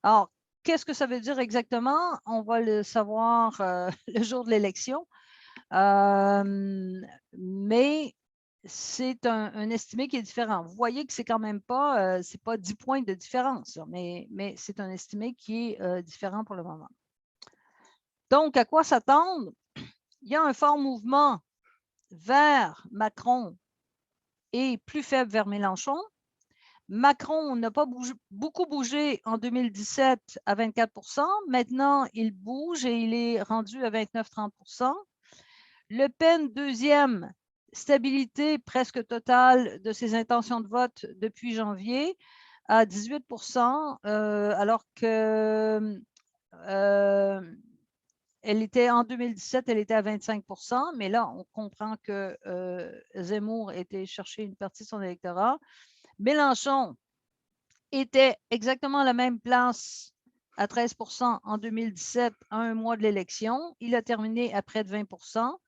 Alors, qu'est-ce que ça veut dire exactement? On va le savoir le jour de l'élection. Mais c'est un estimé qui est différent. Vous voyez que c'est quand même pas, c'est pas 10 points de différence, mais c'est un estimé qui est différent pour le moment. Donc, à quoi s'attendre? Il y a un fort mouvement vers Macron et plus faible vers Mélenchon. Macron n'a pas beaucoup bougé en 2017 à 24 %. Maintenant, il bouge et il est rendu à 29-30 %. Le Pen, deuxième, stabilité presque totale de ses intentions de vote depuis janvier à 18 %, alors que elle était en 2017, elle était à 25 %, mais là, on comprend que Zemmour était chercher une partie de son électorat. Mélenchon était exactement à la même place à 13 % en 2017, à un mois de l'élection. Il a terminé à près de 20 %.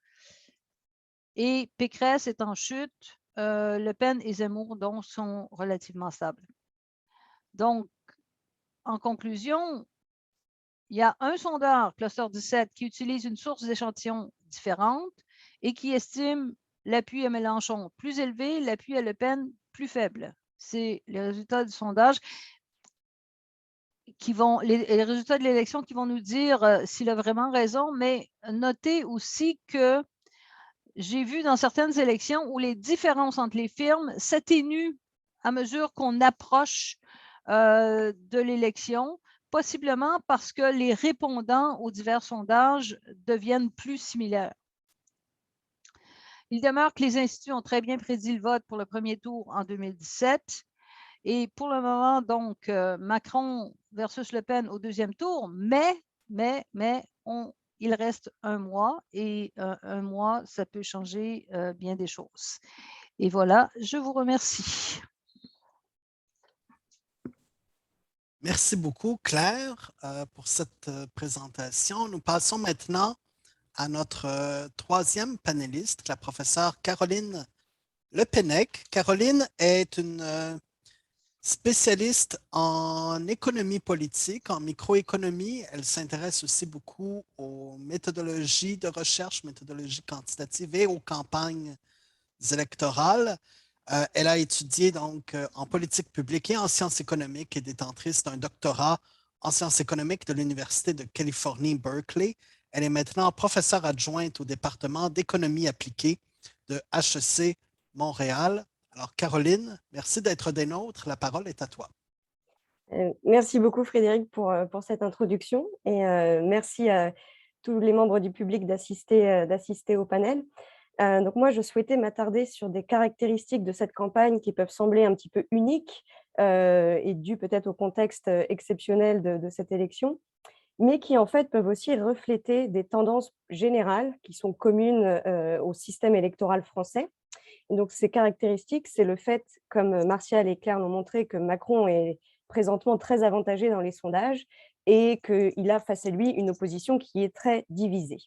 Et Pécresse est en chute. Le Pen et Zemmour donc, sont relativement stables. Donc, en conclusion, il y a un sondeur, Cluster 17, qui utilise une source d'échantillon différente et qui estime l'appui à Mélenchon plus élevé, l'appui à Le Pen plus faible. C'est les résultats du sondage les résultats de l'élection qui vont nous dire s'il a vraiment raison, mais notez aussi que j'ai vu dans certaines élections où les différences entre les firmes s'atténuent à mesure qu'on approche de l'élection, possiblement parce que les répondants aux divers sondages deviennent plus similaires. Il demeure que les instituts ont très bien prédit le vote pour le premier tour en 2017. Et pour le moment, donc, Macron versus Le Pen au deuxième tour, mais il reste un mois et un mois, ça peut changer bien des choses. Et voilà, je vous remercie.
Merci beaucoup, Claire, pour cette présentation. Nous passons maintenant à notre troisième panéliste, la professeure Caroline Lepennec. Caroline est une spécialiste en économie politique, en microéconomie. Elle s'intéresse aussi beaucoup aux méthodologies de recherche, méthodologies quantitatives et aux campagnes électorales. Elle a étudié donc en politique publique et en sciences économiques et détentrice d'un doctorat en sciences économiques de l'Université de Californie, Berkeley. Elle est maintenant professeure adjointe au département d'économie appliquée de HEC Montréal. Alors, Caroline, merci d'être des nôtres. La parole est à toi.
Merci beaucoup, Frédéric, pour cette introduction et merci à tous les membres du public d'assister au panel. Donc moi, je souhaitais m'attarder sur des caractéristiques de cette campagne qui peuvent sembler un petit peu uniques et dues peut-être au contexte exceptionnel de cette élection. mais qui en fait peuvent aussi refléter des tendances générales qui sont communes au système électoral français. Et donc ces caractéristiques, c'est le fait, comme Martial et Claire l'ont montré, que Macron est présentement très avantagé dans les sondages et qu'il a face à lui une opposition qui est très divisée.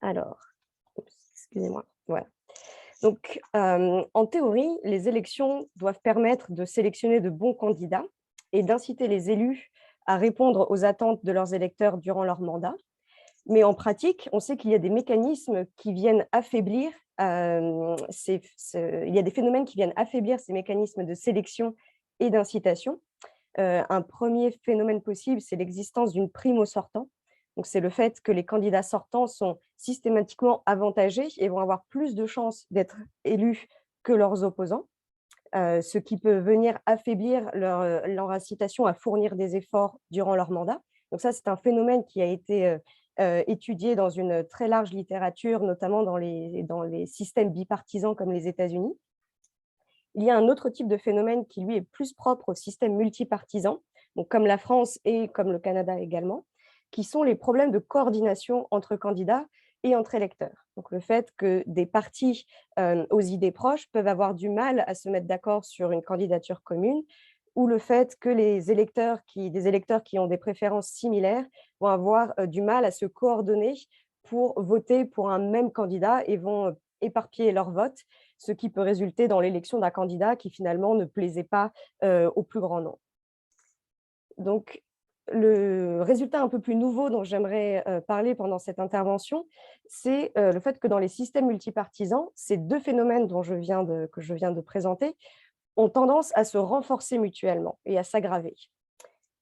Alors, excusez-moi, voilà. Donc, en théorie, les élections doivent permettre de sélectionner de bons candidats et d'inciter les élus à répondre aux attentes de leurs électeurs durant leur mandat. Mais en pratique, on sait qu'il y a des mécanismes qui viennent affaiblir, il y a des phénomènes qui viennent affaiblir ces mécanismes de sélection et d'incitation. Un premier phénomène possible, c'est l'existence d'une prime au sortant. Donc, c'est le fait que les candidats sortants sont systématiquement avantagés et vont avoir plus de chances d'être élus que leurs opposants, ce qui peut venir affaiblir leur incitation à fournir des efforts durant leur mandat. Donc ça, c'est un phénomène qui a été étudié dans une très large littérature, notamment dans les systèmes bipartisans comme les États-Unis. Il y a un autre type de phénomène qui, lui, est plus propre au système multipartisan, donc comme la France et comme le Canada également, qui sont les problèmes de coordination entre candidats et entre électeurs. Donc le fait que des partis aux idées proches peuvent avoir du mal à se mettre d'accord sur une candidature commune, ou le fait que des électeurs qui ont des préférences similaires vont avoir du mal à se coordonner pour voter pour un même candidat et vont éparpiller leur vote, ce qui peut résulter dans l'élection d'un candidat qui finalement ne plaisait pas au plus grand nombre. Donc, le résultat un peu plus nouveau dont j'aimerais parler pendant cette intervention, c'est le fait que dans les systèmes multipartisans, ces deux phénomènes que je viens de présenter ont tendance à se renforcer mutuellement et à s'aggraver.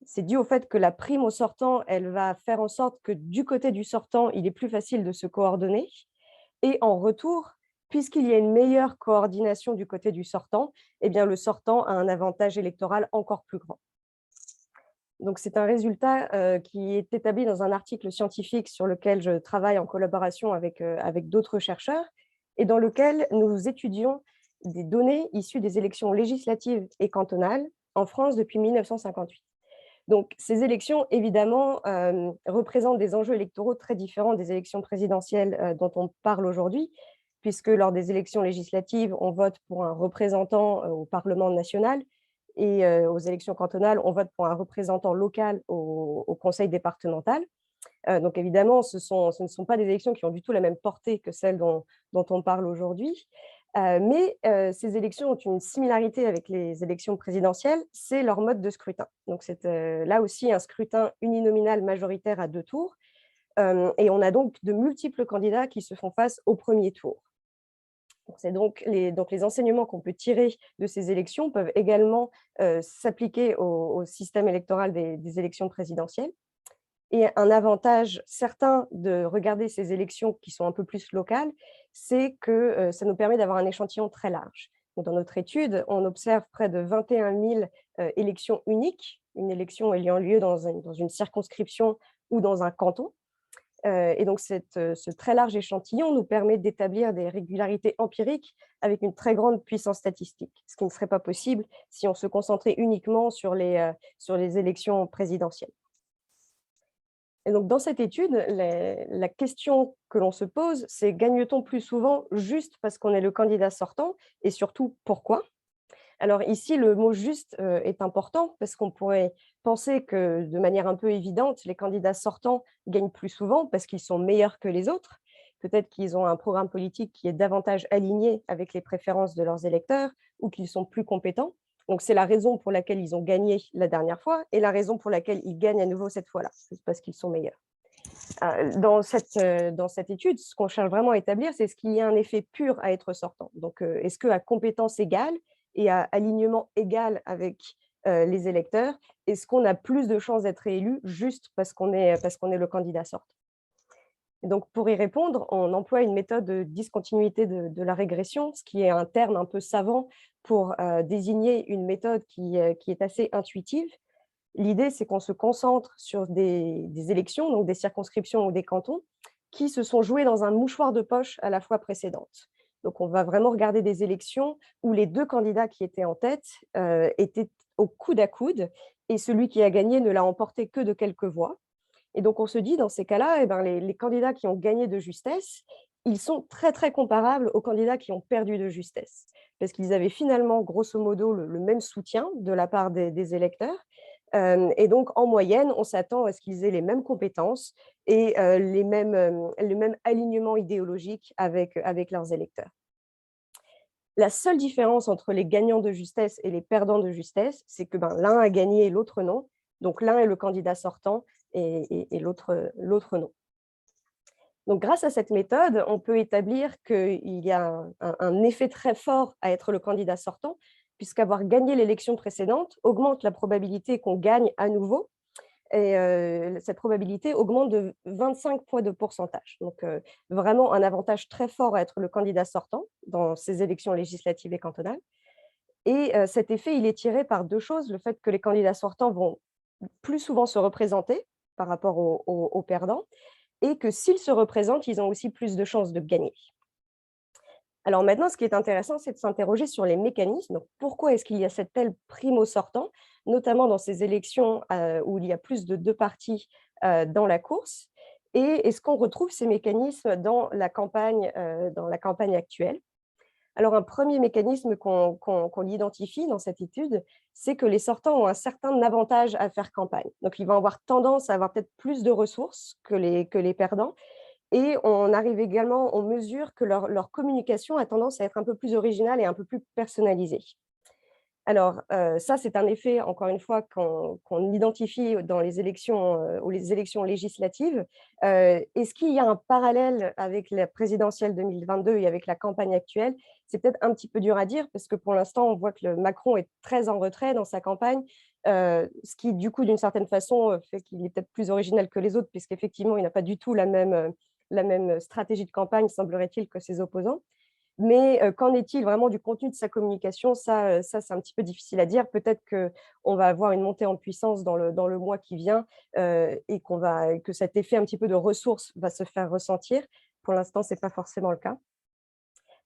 C'est dû au fait que la prime au sortant, elle va faire en sorte que du côté du sortant, il est plus facile de se coordonner. Et en retour, puisqu'il y a une meilleure coordination du côté du sortant, eh bien, le sortant a un avantage électoral encore plus grand. Donc, c'est un résultat qui est établi dans un article scientifique sur lequel je travaille en collaboration avec d'autres chercheurs et dans lequel nous étudions des données issues des élections législatives et cantonales en France depuis 1958. Donc, ces élections, évidemment, représentent des enjeux électoraux très différents des élections présidentielles dont on parle aujourd'hui, puisque lors des élections législatives, on vote pour un représentant au Parlement national et aux élections cantonales, on vote pour un représentant local au conseil départemental. Donc, évidemment, ce ne sont pas des élections qui ont du tout la même portée que celles dont on parle aujourd'hui. Mais ces élections ont une similarité avec les élections présidentielles, c'est leur mode de scrutin. Donc, c'est là aussi un scrutin uninominal majoritaire à 2 tours. Et on a donc de multiples candidats qui se font face au premier tour. C'est donc les enseignements qu'on peut tirer de ces élections peuvent également s'appliquer au système électoral des élections présidentielles. Et un avantage certain de regarder ces élections qui sont un peu plus locales, c'est que ça nous permet d'avoir un échantillon très large. Donc, dans notre étude, on observe près de 21 000 élections uniques, une élection ayant lieu dans une circonscription ou dans un canton. Et donc, ce très large échantillon nous permet d'établir des régularités empiriques avec une très grande puissance statistique, ce qui ne serait pas possible si on se concentrait uniquement sur les élections présidentielles. Et donc, dans cette étude, la question que l'on se pose, c'est gagne-t-on plus souvent juste parce qu'on est le candidat sortant et surtout pourquoi ? Alors ici, le mot « juste » est important parce qu'on pourrait penser que de manière un peu évidente, les candidats sortants gagnent plus souvent parce qu'ils sont meilleurs que les autres. Peut-être qu'ils ont un programme politique qui est davantage aligné avec les préférences de leurs électeurs ou qu'ils sont plus compétents. Donc, c'est la raison pour laquelle ils ont gagné la dernière fois et la raison pour laquelle ils gagnent à nouveau cette fois-là, c'est parce qu'ils sont meilleurs. Dans cette étude, ce qu'on cherche vraiment à établir, c'est est-ce qu'il y a un effet pur à être sortant. Donc, est-ce qu'à compétence égale et à alignement égal avec les électeurs, est-ce qu'on a plus de chances d'être élu juste parce qu'on est le candidat sortant? Et donc, pour y répondre, on emploie une méthode de discontinuité de la régression, ce qui est un terme un peu savant pour désigner une méthode qui est assez intuitive. L'idée, c'est qu'on se concentre sur des élections, donc des circonscriptions ou des cantons, qui se sont joués dans un mouchoir de poche à la fois précédente. Donc, on va vraiment regarder des élections où les deux candidats qui étaient en tête étaient au coude à coude et celui qui a gagné ne l'a emporté que de quelques voix. Et donc, on se dit, dans ces cas-là, eh ben, les candidats qui ont gagné de justesse, ils sont très, très comparables aux candidats qui ont perdu de justesse. Parce qu'ils avaient finalement, grosso modo, le même soutien de la part des électeurs. Et donc, en moyenne, on s'attend à ce qu'ils aient les mêmes compétences et le même alignement idéologique avec leurs électeurs. La seule différence entre les gagnants de justesse et les perdants de justesse, c'est que l'un a gagné et l'autre non. Donc, l'un est le candidat sortant et l'autre non. Donc, grâce à cette méthode, on peut établir qu'il y a un effet très fort à être le candidat sortant, puisqu'avoir gagné l'élection précédente augmente la probabilité qu'on gagne à nouveau. Et cette probabilité augmente de 25 points de pourcentage. Donc, vraiment un avantage très fort à être le candidat sortant dans ces élections législatives et cantonales. Et cet effet, il est tiré par deux choses. Le fait que les candidats sortants vont plus souvent se représenter par rapport aux perdants et que s'ils se représentent, ils ont aussi plus de chances de gagner. Alors maintenant, ce qui est intéressant, c'est de s'interroger sur les mécanismes. Donc, pourquoi est-ce qu'il y a cette telle prime au sortant, notamment dans ces élections où il y a plus de deux partis dans la course? Et est-ce qu'on retrouve ces mécanismes dans la campagne actuelle? Alors, un premier mécanisme qu'on identifie dans cette étude, c'est que les sortants ont un certain avantage à faire campagne. Donc, ils vont avoir tendance à avoir peut-être plus de ressources que les perdants. Et on arrive également, on mesure que leur communication a tendance à être un peu plus originale et un peu plus personnalisée. Alors, ça, c'est un effet, encore une fois, qu'on identifie dans les élections ou les élections législatives. Est-ce qu'il y a un parallèle avec la présidentielle 2022 et avec la campagne actuelle? C'est peut-être un petit peu dur à dire parce que pour l'instant, on voit que Macron est très en retrait dans sa campagne, ce qui, du coup, d'une certaine façon, fait qu'il est peut-être plus original que les autres puisqu'effectivement, il n'a pas du tout la même stratégie de campagne, semblerait-il, que ses opposants. Mais qu'en est-il vraiment du contenu de sa communication? Ça, c'est un petit peu difficile à dire. Peut-être qu'on va avoir une montée en puissance dans le mois qui vient et que cet effet un petit peu de ressources va se faire ressentir. Pour l'instant, ce n'est pas forcément le cas.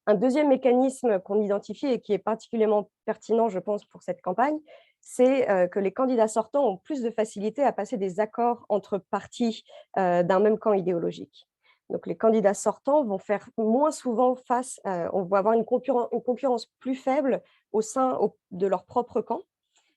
Un deuxième mécanisme qu'on identifie et qui est particulièrement pertinent, je pense, pour cette campagne, c'est que les candidats sortants ont plus de facilité à passer des accords entre partis d'un même camp idéologique. Donc, les candidats sortants vont faire moins souvent face, on va avoir une concurrence plus faible au sein de leur propre camp.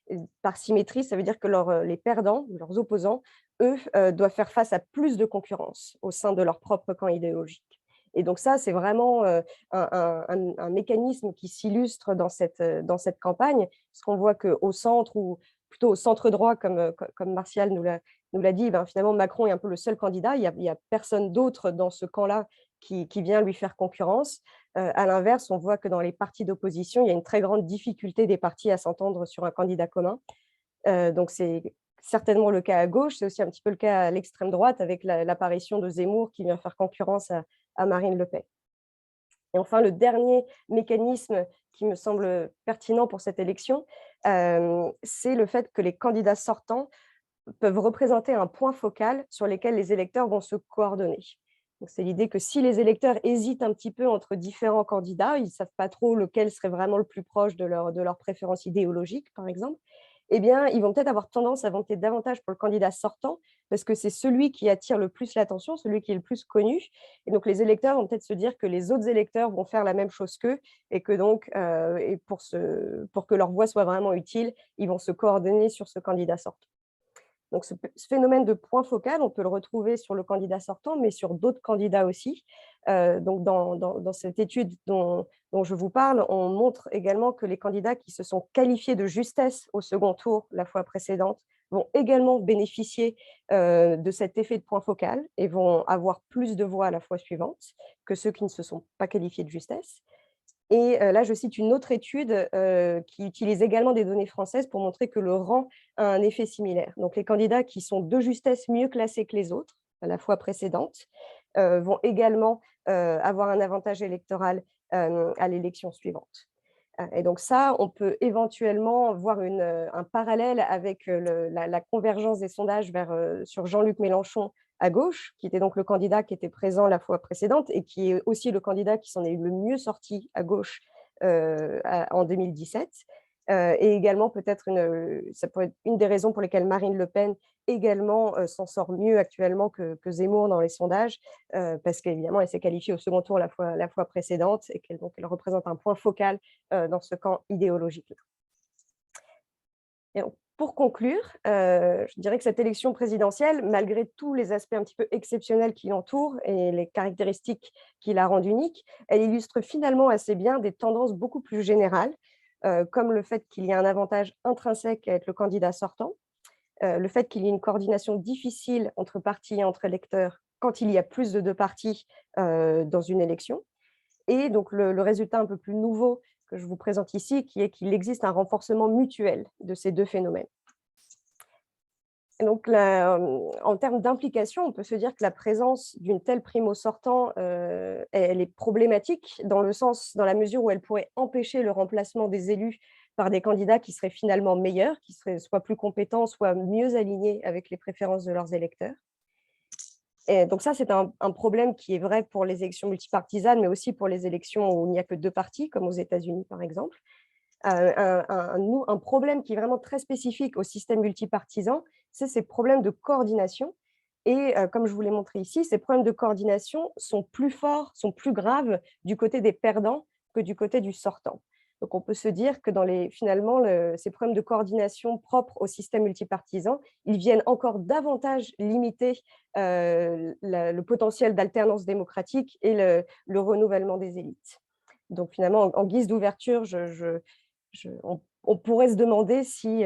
Et par symétrie, ça veut dire que les perdants, leurs opposants, eux, doivent faire face à plus de concurrence au sein de leur propre camp idéologique. Et donc ça, c'est vraiment un mécanisme qui s'illustre dans cette campagne, parce qu'on voit qu'au centre, ou plutôt au centre droit, comme Martial nous l'a dit, finalement, Macron est un peu le seul candidat. Il n'y a personne d'autre dans ce camp-là qui vient lui faire concurrence. À l'inverse, on voit que dans les partis d'opposition, il y a une très grande difficulté des partis à s'entendre sur un candidat commun. Donc, c'est certainement le cas à gauche. C'est aussi un petit peu le cas à l'extrême droite, avec l'apparition de Zemmour qui vient faire concurrence à Marine Le Pen. Et enfin, le dernier mécanisme qui me semble pertinent pour cette élection, c'est le fait que les candidats sortants peuvent représenter un point focal sur lequel les électeurs vont se coordonner. C'est l'idée que si les électeurs hésitent un petit peu entre différents candidats, ils ne savent pas trop lequel serait vraiment le plus proche de leur préférence idéologique, par exemple, eh bien, ils vont peut-être avoir tendance à voter davantage pour le candidat sortant parce que c'est celui qui attire le plus l'attention, celui qui est le plus connu. Et donc, les électeurs vont peut-être se dire que les autres électeurs vont faire la même chose qu'eux et que donc, pour que leur voix soit vraiment utile, ils vont se coordonner sur ce candidat sortant. Donc, ce phénomène de point focal, on peut le retrouver sur le candidat sortant, mais sur d'autres candidats aussi. Donc, dans cette étude dont je vous parle, on montre également que les candidats qui se sont qualifiés de justesse au second tour la fois précédente vont également bénéficier de cet effet de point focal et vont avoir plus de voix à la fois suivante que ceux qui ne se sont pas qualifiés de justesse. Et là, je cite une autre étude qui utilise également des données françaises pour montrer que le rang a un effet similaire. Donc, les candidats qui sont de justesse mieux classés que les autres, à la fois précédente, vont également avoir un avantage électoral à l'élection suivante. Et donc ça, on peut éventuellement voir un parallèle avec la convergence des sondages sur Jean-Luc Mélenchon à gauche, qui était donc le candidat qui était présent la fois précédente et qui est aussi le candidat qui s'en est le mieux sorti à gauche en 2017. Et également, peut-être, ça peut être une des raisons pour lesquelles Marine Le Pen également s'en sort mieux actuellement que Zemmour dans les sondages, parce qu'évidemment, elle s'est qualifiée au second tour la fois précédente et qu'elle représente un point focal dans ce camp idéologique-là. Et donc, pour conclure, je dirais que cette élection présidentielle, malgré tous les aspects un petit peu exceptionnels qui l'entourent et les caractéristiques qui la rendent unique, elle illustre finalement assez bien des tendances beaucoup plus générales, comme le fait qu'il y a un avantage intrinsèque à être le candidat sortant, le fait qu'il y ait une coordination difficile entre partis et entre électeurs quand il y a plus de 2 partis dans une élection, et donc le résultat un peu plus nouveau que je vous présente ici, qui est qu'il existe un renforcement mutuel de ces 2 phénomènes. Et donc en termes d'implication, on peut se dire que la présence d'une telle primo sortant, elle est problématique dans la mesure où elle pourrait empêcher le remplacement des élus par des candidats qui seraient finalement meilleurs, qui seraient soit plus compétents, soit mieux alignés avec les préférences de leurs électeurs. Et donc ça, c'est un problème qui est vrai pour les élections multipartisanes, mais aussi pour les élections où il n'y a que 2 partis, comme aux États-Unis par exemple. Un problème qui est vraiment très spécifique au système multipartisan, c'est ces problèmes de coordination. Et comme je vous l'ai montré ici, ces problèmes de coordination sont plus forts, sont plus graves du côté des perdants que du côté du sortant. Donc on peut se dire que finalement, ces problèmes de coordination propres au système multipartisan, ils viennent encore davantage limiter le potentiel d'alternance démocratique et le renouvellement des élites. Donc finalement, en guise d'ouverture, on pourrait se demander si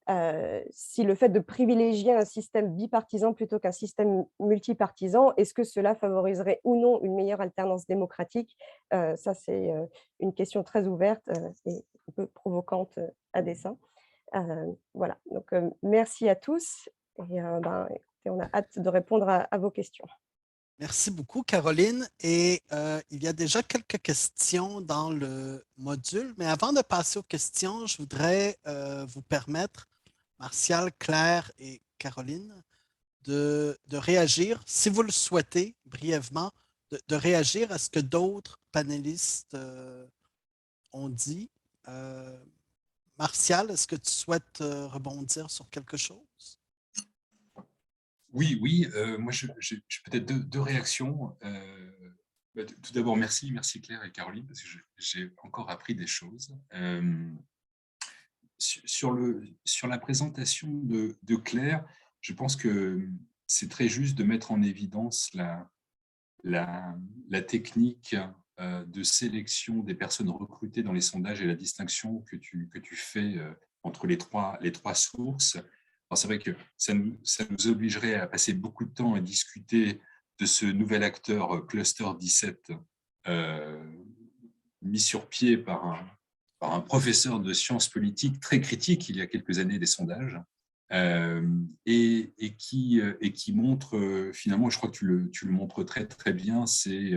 le fait de privilégier un système bipartisan plutôt qu'un système multipartisan, est-ce que cela favoriserait ou non une meilleure alternance démocratique? Ça, c'est une question très ouverte et un peu provocante à dessein. Voilà, donc merci à tous et écoutez, on a hâte de répondre à vos questions.
Merci beaucoup, Caroline. Et il y a déjà quelques questions dans le module, mais avant de passer aux questions, je voudrais vous permettre, Martial, Claire et Caroline, de réagir, si vous le souhaitez, brièvement, de réagir à ce que d'autres panélistes ont dit. Martial, est-ce que tu souhaites rebondir sur quelque chose?
Oui, moi j'ai peut-être deux réactions. Tout d'abord, merci Claire et Caroline, parce que j'ai encore appris des choses. Sur la présentation de Claire, je pense que c'est très juste de mettre en évidence la technique de sélection des personnes recrutées dans les sondages et la distinction que tu fais entre les trois sources. C'est vrai que ça nous obligerait à passer beaucoup de temps à discuter de ce nouvel acteur Cluster 17 mis sur pied par un professeur de sciences politiques très critique il y a quelques années des sondages et qui montre finalement, je crois que tu le montres très très bien, c'est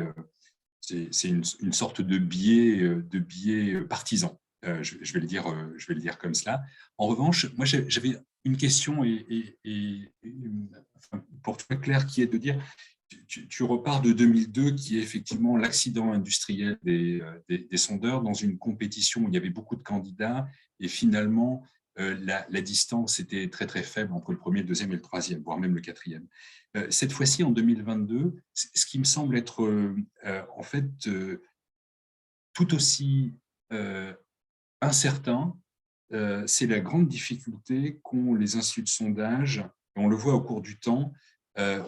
une sorte de biais partisan. Je vais le dire comme cela. En revanche, moi j'avais une question pour toi, Claire, qui est de dire, tu repars de 2002, qui est effectivement l'accident industriel des sondeurs dans une compétition où il y avait beaucoup de candidats et finalement la distance était très très faible entre le premier, le deuxième et le troisième, voire même le quatrième. Cette fois-ci, en 2022, ce qui me semble être en fait tout aussi incertain, c'est la grande difficulté qu'ont les instituts de sondage, et on le voit au cours du temps,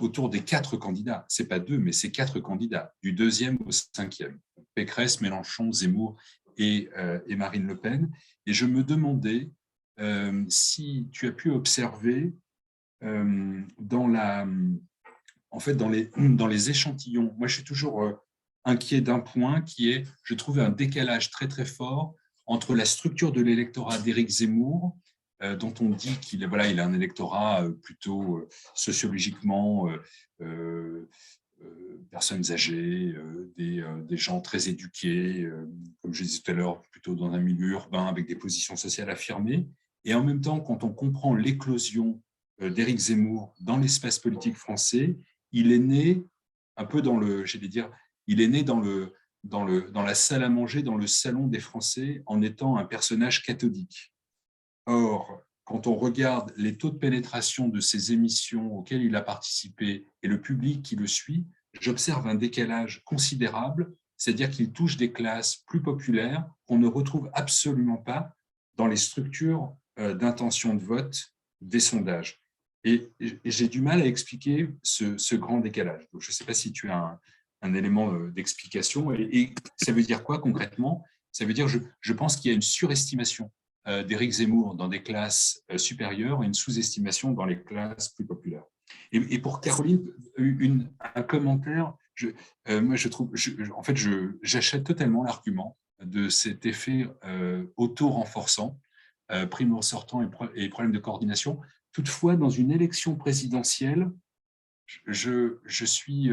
autour des 4 candidats. Ce n'est pas 2, mais c'est 4 candidats, du 2e au 5e. Pécresse, Mélenchon, Zemmour et Marine Le Pen. Et je me demandais si tu as pu observer dans les échantillons. Moi, je suis toujours inquiet d'un point qui est, je trouve, un décalage très, très fort entre la structure de l'électorat d'Éric Zemmour, dont on dit qu'il a un électorat plutôt sociologiquement personnes âgées, des gens très éduqués, comme je disais tout à l'heure, plutôt dans un milieu urbain avec des positions sociales affirmées. Et en même temps, quand on comprend l'éclosion d'Éric Zemmour dans l'espace politique français, il est né un peu dans le, j'allais dire, il est né dans la salle à manger, dans le salon des Français, en étant un personnage cathodique. Or, quand on regarde les taux de pénétration de ces émissions auxquelles il a participé et le public qui le suit, j'observe un décalage considérable, c'est-à-dire qu'il touche des classes plus populaires qu'on ne retrouve absolument pas dans les structures d'intention de vote des sondages. Et j'ai du mal à expliquer ce grand décalage. Donc, je ne sais pas si tu as un élément d'explication. Et ça veut dire quoi concrètement? Ça veut dire, je pense qu'il y a une surestimation d'Éric Zemmour dans des classes supérieures et une sous-estimation dans les classes plus populaires. Et pour Caroline, un commentaire, moi je trouve, en fait, j'achète totalement l'argument de cet effet auto-renforçant, primo sortant et problème de coordination. Toutefois, dans une élection présidentielle, je suis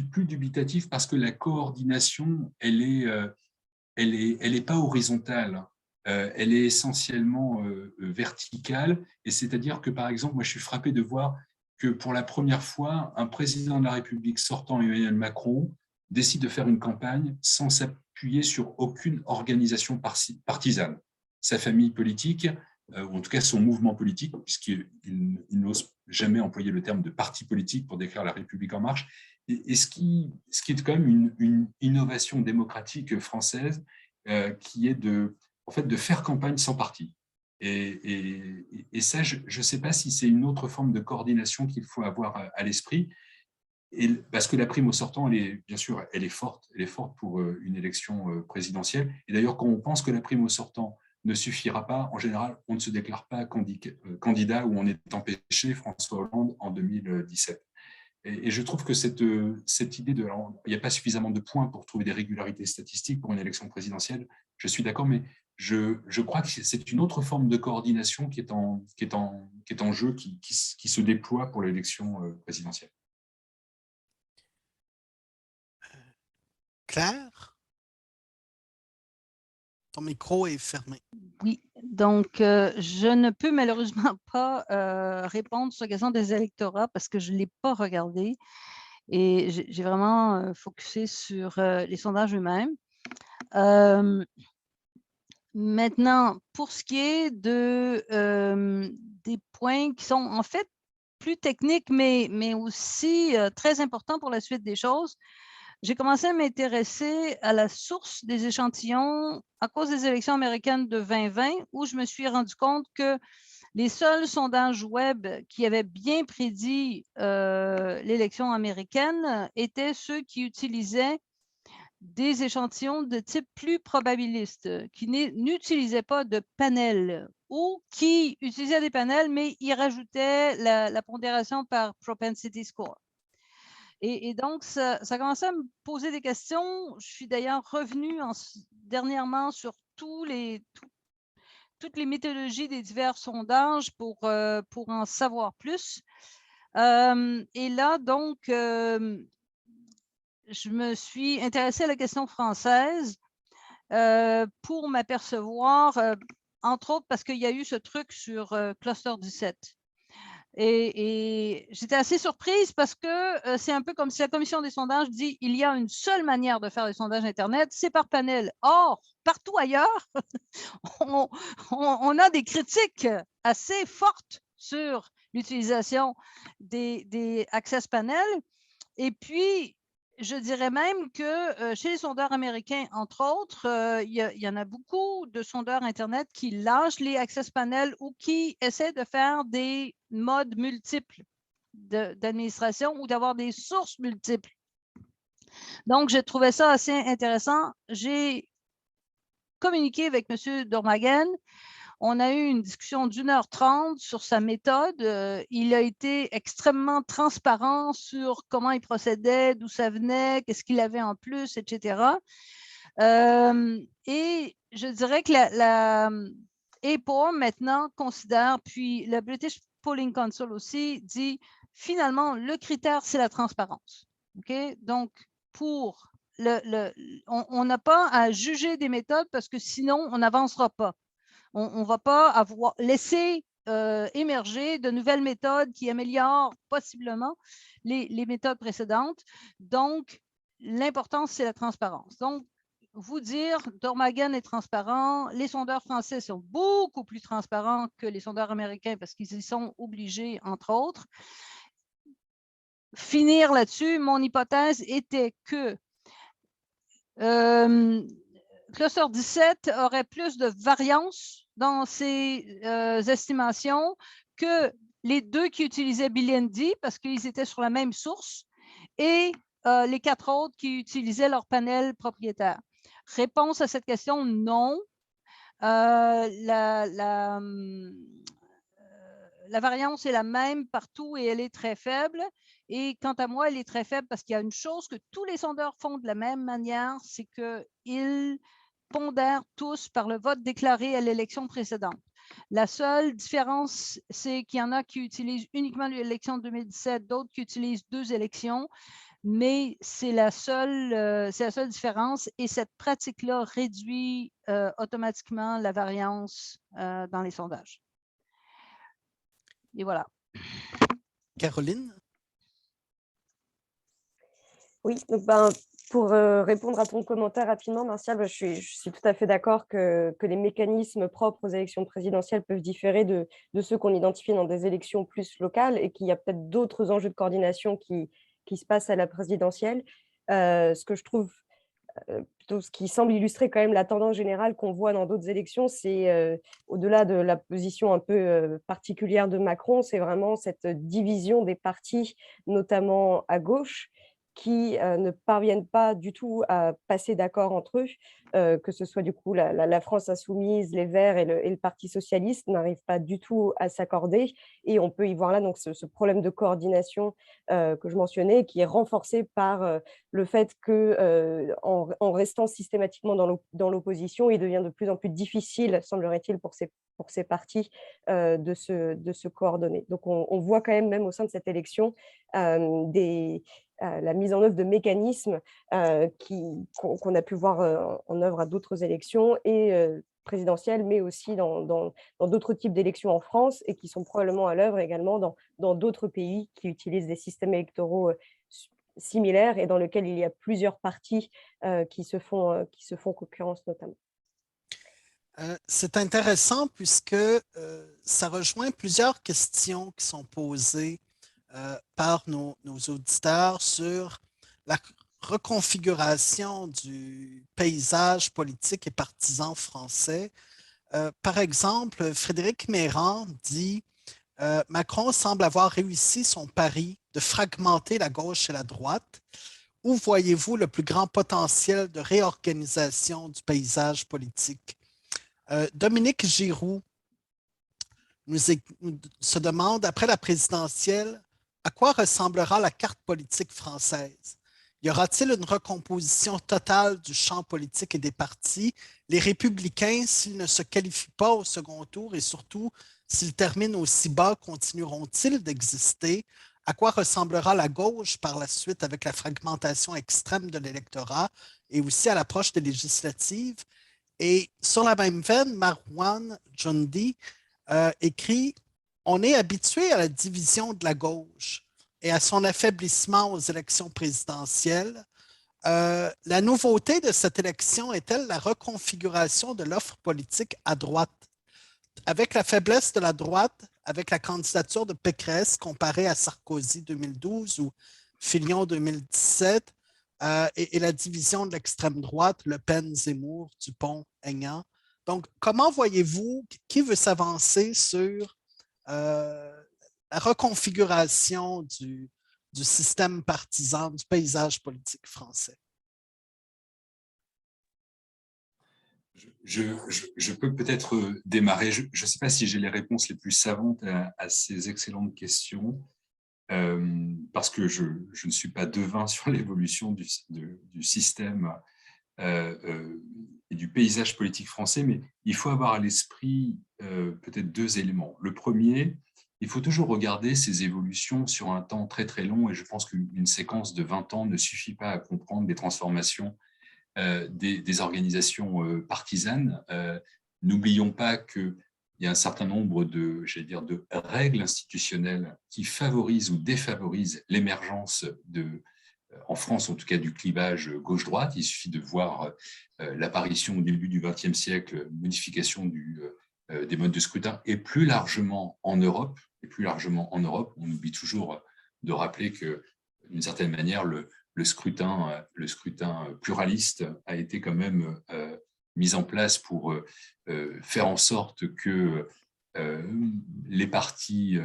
plus dubitatif parce que la coordination, elle est pas horizontale. Elle est essentiellement verticale, et c'est-à-dire que, par exemple, moi, je suis frappé de voir que pour la première fois, un président de la République sortant, Emmanuel Macron, décide de faire une campagne sans s'appuyer sur aucune organisation partisane. Sa famille politique, ou en tout cas son mouvement politique, puisqu'il n'ose jamais employer le terme de parti politique pour décrire la République en marche, et ce qui est quand même une innovation démocratique française, qui est de faire campagne sans parti. Et ça, je ne sais pas si c'est une autre forme de coordination qu'il faut avoir à l'esprit, parce que la prime au sortant, bien sûr, elle est forte pour une élection présidentielle. Et d'ailleurs, quand on pense que la prime au sortant ne suffira pas, en général, on ne se déclare pas candidat ou on est empêché, François Hollande en 2017. Et je trouve que cette idée il n'y a pas suffisamment de points pour trouver des régularités statistiques pour une élection présidentielle, je suis d'accord, mais je crois que c'est une autre forme de coordination qui est en jeu, qui se déploie pour l'élection présidentielle.
Claire? Ton micro est fermé.
Oui, donc je ne peux malheureusement pas répondre sur la question des électorats parce que je ne l'ai pas regardé et j'ai vraiment focusé sur les sondages eux-mêmes. Maintenant, pour ce qui est des points qui sont en fait plus techniques, mais aussi très importants pour la suite des choses, j'ai commencé à m'intéresser à la source des échantillons à cause des élections américaines de 2020, où je me suis rendu compte que les seuls sondages web qui avaient bien prédit l'élection américaine étaient ceux qui utilisaient des échantillons de type plus probabiliste, qui n'utilisaient pas de panel ou qui utilisaient des panels, mais ils rajoutaient la pondération par propensity score. Et donc, ça commençait à me poser des questions. Je suis d'ailleurs revenue dernièrement sur toutes les méthodologies des divers sondages pour en savoir plus. Et là, donc, je me suis intéressée à la question française pour m'apercevoir, entre autres parce qu'il y a eu ce truc sur Cluster 17. Et j'étais assez surprise parce que c'est un peu comme si la commission des sondages dit il y a une seule manière de faire des sondages Internet, c'est par panel. Or, partout ailleurs, on a des critiques assez fortes sur l'utilisation des access panels. Et puis, je dirais même que chez les sondeurs américains, entre autres, il y en a beaucoup de sondeurs Internet qui lâchent les access panels ou qui essaient de faire des modes multiples d'administration ou d'avoir des sources multiples. Donc, j'ai trouvé ça assez intéressant. J'ai communiqué avec M. Dormagen. On a eu une discussion d'1h30 sur sa méthode. Il a été extrêmement transparent sur comment il procédait, d'où ça venait, qu'est-ce qu'il avait en plus, etc. Et je dirais que EPOR maintenant considère, puis le British Polling Council aussi dit, finalement, le critère, c'est la transparence. Okay? Donc, on n'a pas à juger des méthodes parce que sinon, on n'avancera pas. On ne va pas laisser émerger de nouvelles méthodes qui améliorent possiblement les méthodes précédentes. Donc, l'important, c'est la transparence. Donc, vous dire, Dormagen est transparent, les sondeurs français sont beaucoup plus transparents que les sondeurs américains parce qu'ils y sont obligés, entre autres. Finir là-dessus, mon hypothèse était que Cluster 17 aurait plus de variance dans ses estimations que les deux qui utilisaient Bilendi parce qu'ils étaient sur la même source et les 4 autres qui utilisaient leur panel propriétaire. Réponse à cette question, non. La variance est la même partout et elle est très faible. Et quant à moi, elle est très faible parce qu'il y a une chose que tous les sondeurs font de la même manière, c'est qu'ils pondèrent tous par le vote déclaré à l'élection précédente. La seule différence, c'est qu'il y en a qui utilisent uniquement l'élection de 2017, d'autres qui utilisent 2 élections, mais c'est la seule différence et cette pratique-là réduit automatiquement la variance dans les sondages. Et voilà.
Caroline?
Oui, donc pour répondre à ton commentaire rapidement, Martial, je suis tout à fait d'accord que les mécanismes propres aux élections présidentielles peuvent différer de ceux qu'on identifie dans des élections plus locales et qu'il y a peut-être d'autres enjeux de coordination qui se passent à la présidentielle. Ce que je trouve plutôt ce qui semble illustrer quand même la tendance générale qu'on voit dans d'autres élections, c'est au-delà de la position un peu particulière de Macron, c'est vraiment cette division des partis, notamment à gauche, qui ne parviennent pas du tout à passer d'accord entre eux, que ce soit du coup la France insoumise, les Verts et le Parti socialiste n'arrivent pas du tout à s'accorder. Et on peut y voir là donc ce problème de coordination que je mentionnais, qui est renforcé par le fait qu'en restant systématiquement dans l'opposition, il devient de plus en plus difficile, semblerait-il, pour ces partis de se coordonner. Donc on voit quand même au sein de cette élection la mise en œuvre de mécanismes qu'on a pu voir en œuvre à d'autres élections et présidentielles, mais aussi dans d'autres types d'élections en France et qui sont probablement à l'œuvre également dans d'autres pays qui utilisent des systèmes électoraux similaires et dans lesquels il y a plusieurs partis qui se font concurrence notamment.
C'est intéressant puisque ça rejoint plusieurs questions qui sont posées par nos auditeurs sur la reconfiguration du paysage politique et partisan français. Par exemple, Frédéric Mérand dit Macron semble avoir réussi son pari de fragmenter la gauche et la droite. Où voyez-vous le plus grand potentiel de réorganisation du paysage politique? Dominique Giroux nous se demande, après la présidentielle, à quoi ressemblera la carte politique française? Y aura-t-il une recomposition totale du champ politique et des partis? Les républicains, s'ils ne se qualifient pas au second tour et surtout s'ils terminent aussi bas, continueront-ils d'exister? À quoi ressemblera la gauche par la suite avec la fragmentation extrême de l'électorat et aussi à l'approche des législatives? Et sur la même veine, Marwan Jundi écrit « On est habitué à la division de la gauche et à son affaiblissement aux élections présidentielles. La nouveauté de cette élection est-elle la reconfiguration de l'offre politique à droite? Avec la faiblesse de la droite, avec la candidature de Pécresse comparée à Sarkozy 2012 ou Fillon 2017, et la division de l'extrême droite, Le Pen, Zemmour, Dupont, Aignan. Donc, comment voyez-vous, qui veut s'avancer sur la reconfiguration du système partisan, du paysage politique français?
Je peux peut-être démarrer. Je ne sais pas si j'ai les réponses les plus savantes à ces excellentes questions, parce que je ne suis pas devin sur l'évolution du système et du paysage politique français, mais il faut avoir à l'esprit peut-être 2 éléments. Le premier, il faut toujours regarder ces évolutions sur un temps très très long, et je pense qu'une séquence de 20 ans ne suffit pas à comprendre les transformations des organisations partisanes. N'oublions pas qu'il il y a un certain nombre de règles institutionnelles qui favorisent ou défavorisent l'émergence en France en tout cas, du clivage gauche-droite. Il suffit de voir l'apparition au début du XXe siècle, modification des modes de scrutin, et plus largement en Europe. On oublie toujours de rappeler que, d'une certaine manière, le scrutin pluraliste a été quand même mis en place pour faire en sorte que les partis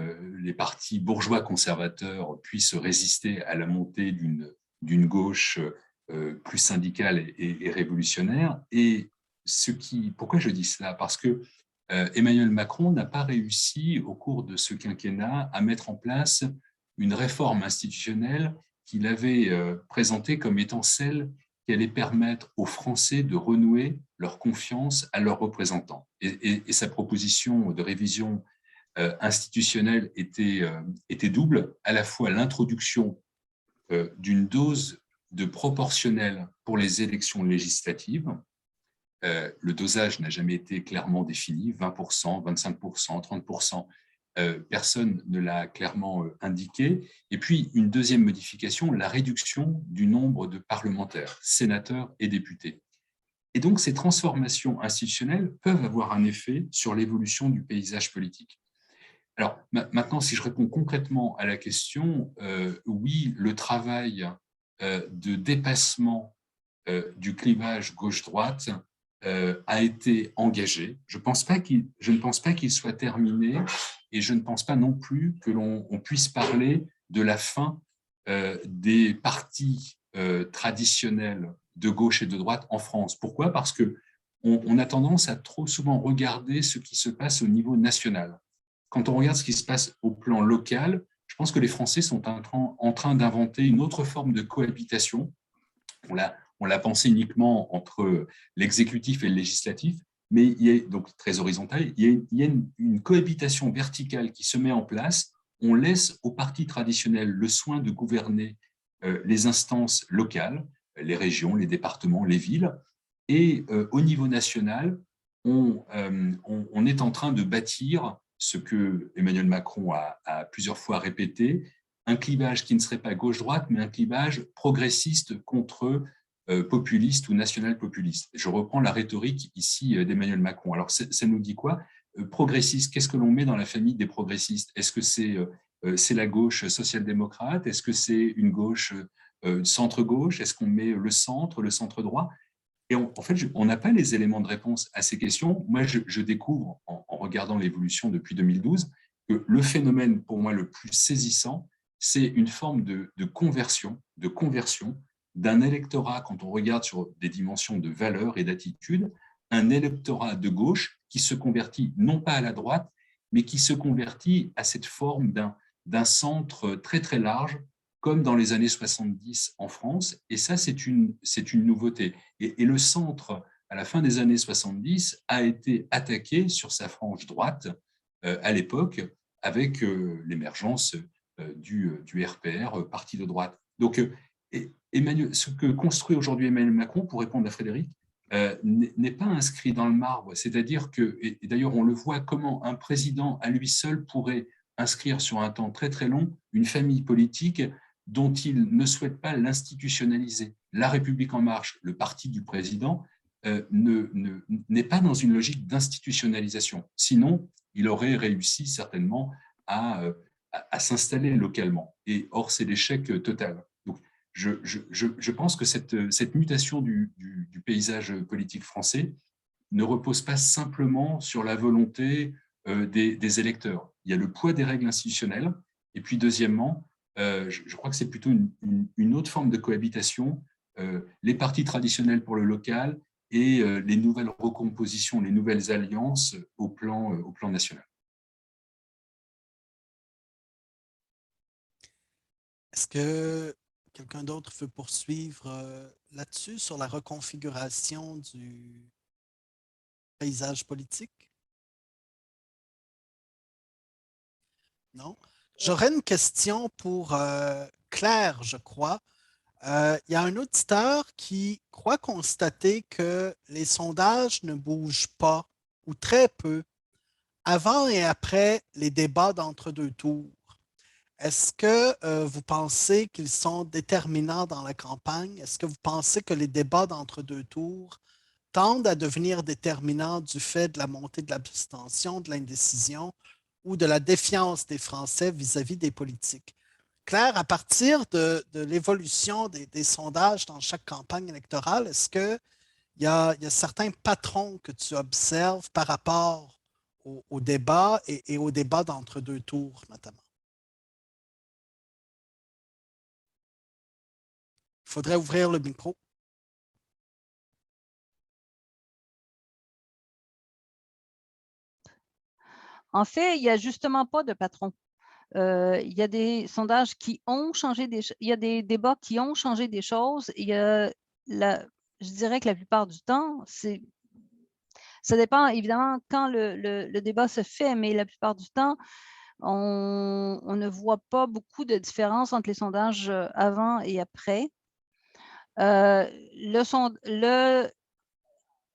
bourgeois conservateurs puissent résister à la montée d'une gauche plus syndicale et révolutionnaire. Et pourquoi je dis cela? Parce que Emmanuel Macron n'a pas réussi au cours de ce quinquennat à mettre en place une réforme institutionnelle qu'il avait présentée comme étant celle qui allait permettre aux Français de renouer leur confiance à leurs représentants. Et sa proposition de révision institutionnelle était double, à la fois l'introduction d'une dose de proportionnel pour les élections législatives. Le dosage n'a jamais été clairement défini, 20%, 25%, 30%. Personne ne l'a clairement indiqué. Et puis, une deuxième modification, la réduction du nombre de parlementaires, sénateurs et députés. Et donc, ces transformations institutionnelles peuvent avoir un effet sur l'évolution du paysage politique. Alors, maintenant, si je réponds concrètement à la question, oui, le travail de dépassement du clivage gauche-droite a été engagé. Je ne pense pas qu'il soit terminé, et je ne pense pas non plus que l'on puisse parler de la fin des partis traditionnels de gauche et de droite en France. Pourquoi? Parce qu'on a tendance à trop souvent regarder ce qui se passe au niveau national. Quand on regarde ce qui se passe au plan local, je pense que les Français sont en train d'inventer une autre forme de cohabitation. On l'a pensé uniquement entre l'exécutif et le législatif, mais il y a donc très horizontal. Il y a une cohabitation verticale qui se met en place. On laisse aux partis traditionnels le soin de gouverner les instances locales, les régions, les départements, les villes, et au niveau national, on est en train de bâtir ce que Emmanuel Macron a plusieurs fois répété, un clivage qui ne serait pas gauche-droite, mais un clivage progressiste contre populiste ou national-populiste. Je reprends la rhétorique ici d'Emmanuel Macron. Alors, ça nous dit quoi? Progressiste, qu'est-ce que l'on met dans la famille des progressistes? Est-ce que c'est la gauche social-démocrate? Est-ce que c'est une gauche centre-gauche? Est-ce qu'on met le centre-droit? Et en fait, on n'a pas les éléments de réponse à ces questions. Moi, je découvre, en regardant l'évolution depuis 2012, que le phénomène, pour moi, le plus saisissant, c'est une forme de conversion d'un électorat, quand on regarde sur des dimensions de valeur et d'attitude, un électorat de gauche qui se convertit non pas à la droite, mais qui se convertit à cette forme d'un centre très très large, comme dans les années 70 en France. Et ça, c'est une nouveauté. Et le centre, à la fin des années 70, a été attaqué sur sa frange droite à l'époque, avec l'émergence du RPR, parti de droite. Donc, ce que construit aujourd'hui Emmanuel Macron, pour répondre à Frédéric, n'est pas inscrit dans le marbre. C'est-à-dire que, et d'ailleurs on le voit, comment un président à lui seul pourrait inscrire sur un temps très très long une famille politique dont il ne souhaite pas l'institutionnaliser. La République en marche, le parti du président, n'est pas dans une logique d'institutionnalisation. Sinon, il aurait réussi certainement à s'installer localement. Et or, c'est l'échec total. Donc, je pense que cette mutation du paysage politique français ne repose pas simplement sur la volonté des électeurs. Il y a le poids des règles institutionnelles, et puis deuxièmement, je crois que c'est plutôt une autre forme de cohabitation, les partis traditionnels pour le local et les nouvelles recompositions, les nouvelles alliances au plan national.
Est-ce que quelqu'un d'autre veut poursuivre là-dessus, sur la reconfiguration du paysage politique? Non? J'aurais une question pour Claire, je crois. Il y a un auditeur qui croit constater que les sondages ne bougent pas ou très peu avant et après les débats d'entre-deux tours, est-ce que vous pensez qu'ils sont déterminants dans la campagne? Est-ce que vous pensez que les débats d'entre-deux tours tendent à devenir déterminants du fait de la montée de l'abstention, de l'indécision ou de la défiance des Français vis-à-vis des politiques? Claire, à partir de l'évolution des sondages dans chaque campagne électorale, est-ce qu'il y a certains patrons que tu observes par rapport au débat et au débat d'entre-deux tours, notamment? Il faudrait ouvrir le micro.
En fait, il n'y a justement pas de patron. Il y a des sondages qui ont changé il y a des débats qui ont changé des choses. Je dirais que la plupart du temps, ça dépend évidemment quand le débat se fait, mais la plupart du temps, on ne voit pas beaucoup de différence entre les sondages avant et après.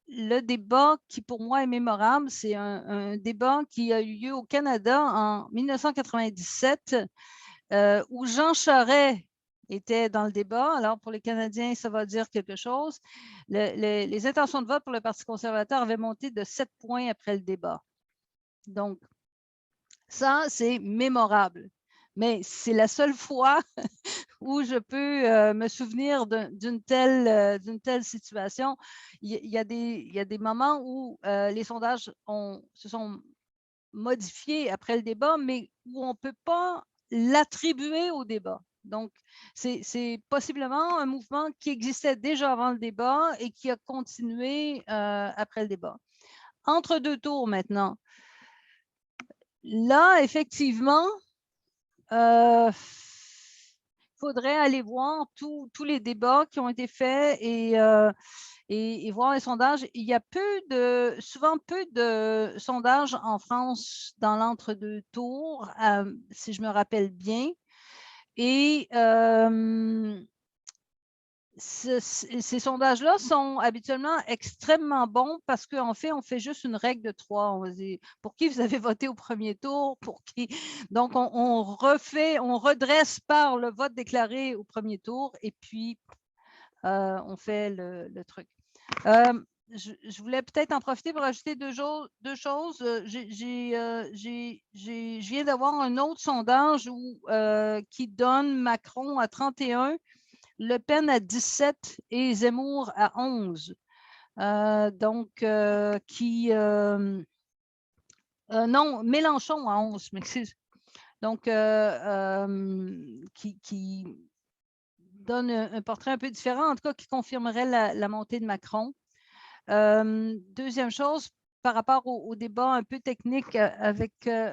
Le débat qui, pour moi, est mémorable, c'est un débat qui a eu lieu au Canada en 1997, où Jean Charest était dans le débat. Alors, pour les Canadiens, ça va dire quelque chose. Les intentions de vote pour le Parti conservateur avaient monté de 7 points après le débat. Donc, ça, c'est mémorable. Mais c'est la seule fois où je peux me souvenir d'une telle situation. Il y a des moments où les sondages se sont modifiés après le débat, mais où on ne peut pas l'attribuer au débat. Donc, c'est possiblement un mouvement qui existait déjà avant le débat et qui a continué après le débat. Entre deux tours maintenant. Là, effectivement, il faudrait aller voir tous les débats qui ont été faits et voir les sondages. Il y a souvent peu de sondages en France dans l'entre-deux tours, si je me rappelle bien. Et ces sondages-là sont habituellement extrêmement bons parce qu'en fait, on fait juste une règle de 3. On dit pour qui vous avez voté au premier tour, pour qui. Donc, on redresse par le vote déclaré au premier tour et puis on fait le truc. Je voulais peut-être en profiter pour ajouter deux choses. Je viens d'avoir un autre sondage qui donne Macron à 31, Le Pen à 17 et Zemmour à 11. Non, Mélenchon à 11, m'excuse. Donc, qui donne un portrait un peu différent, en tout cas qui confirmerait la montée de Macron. Deuxième chose, par rapport au débat un peu technique avec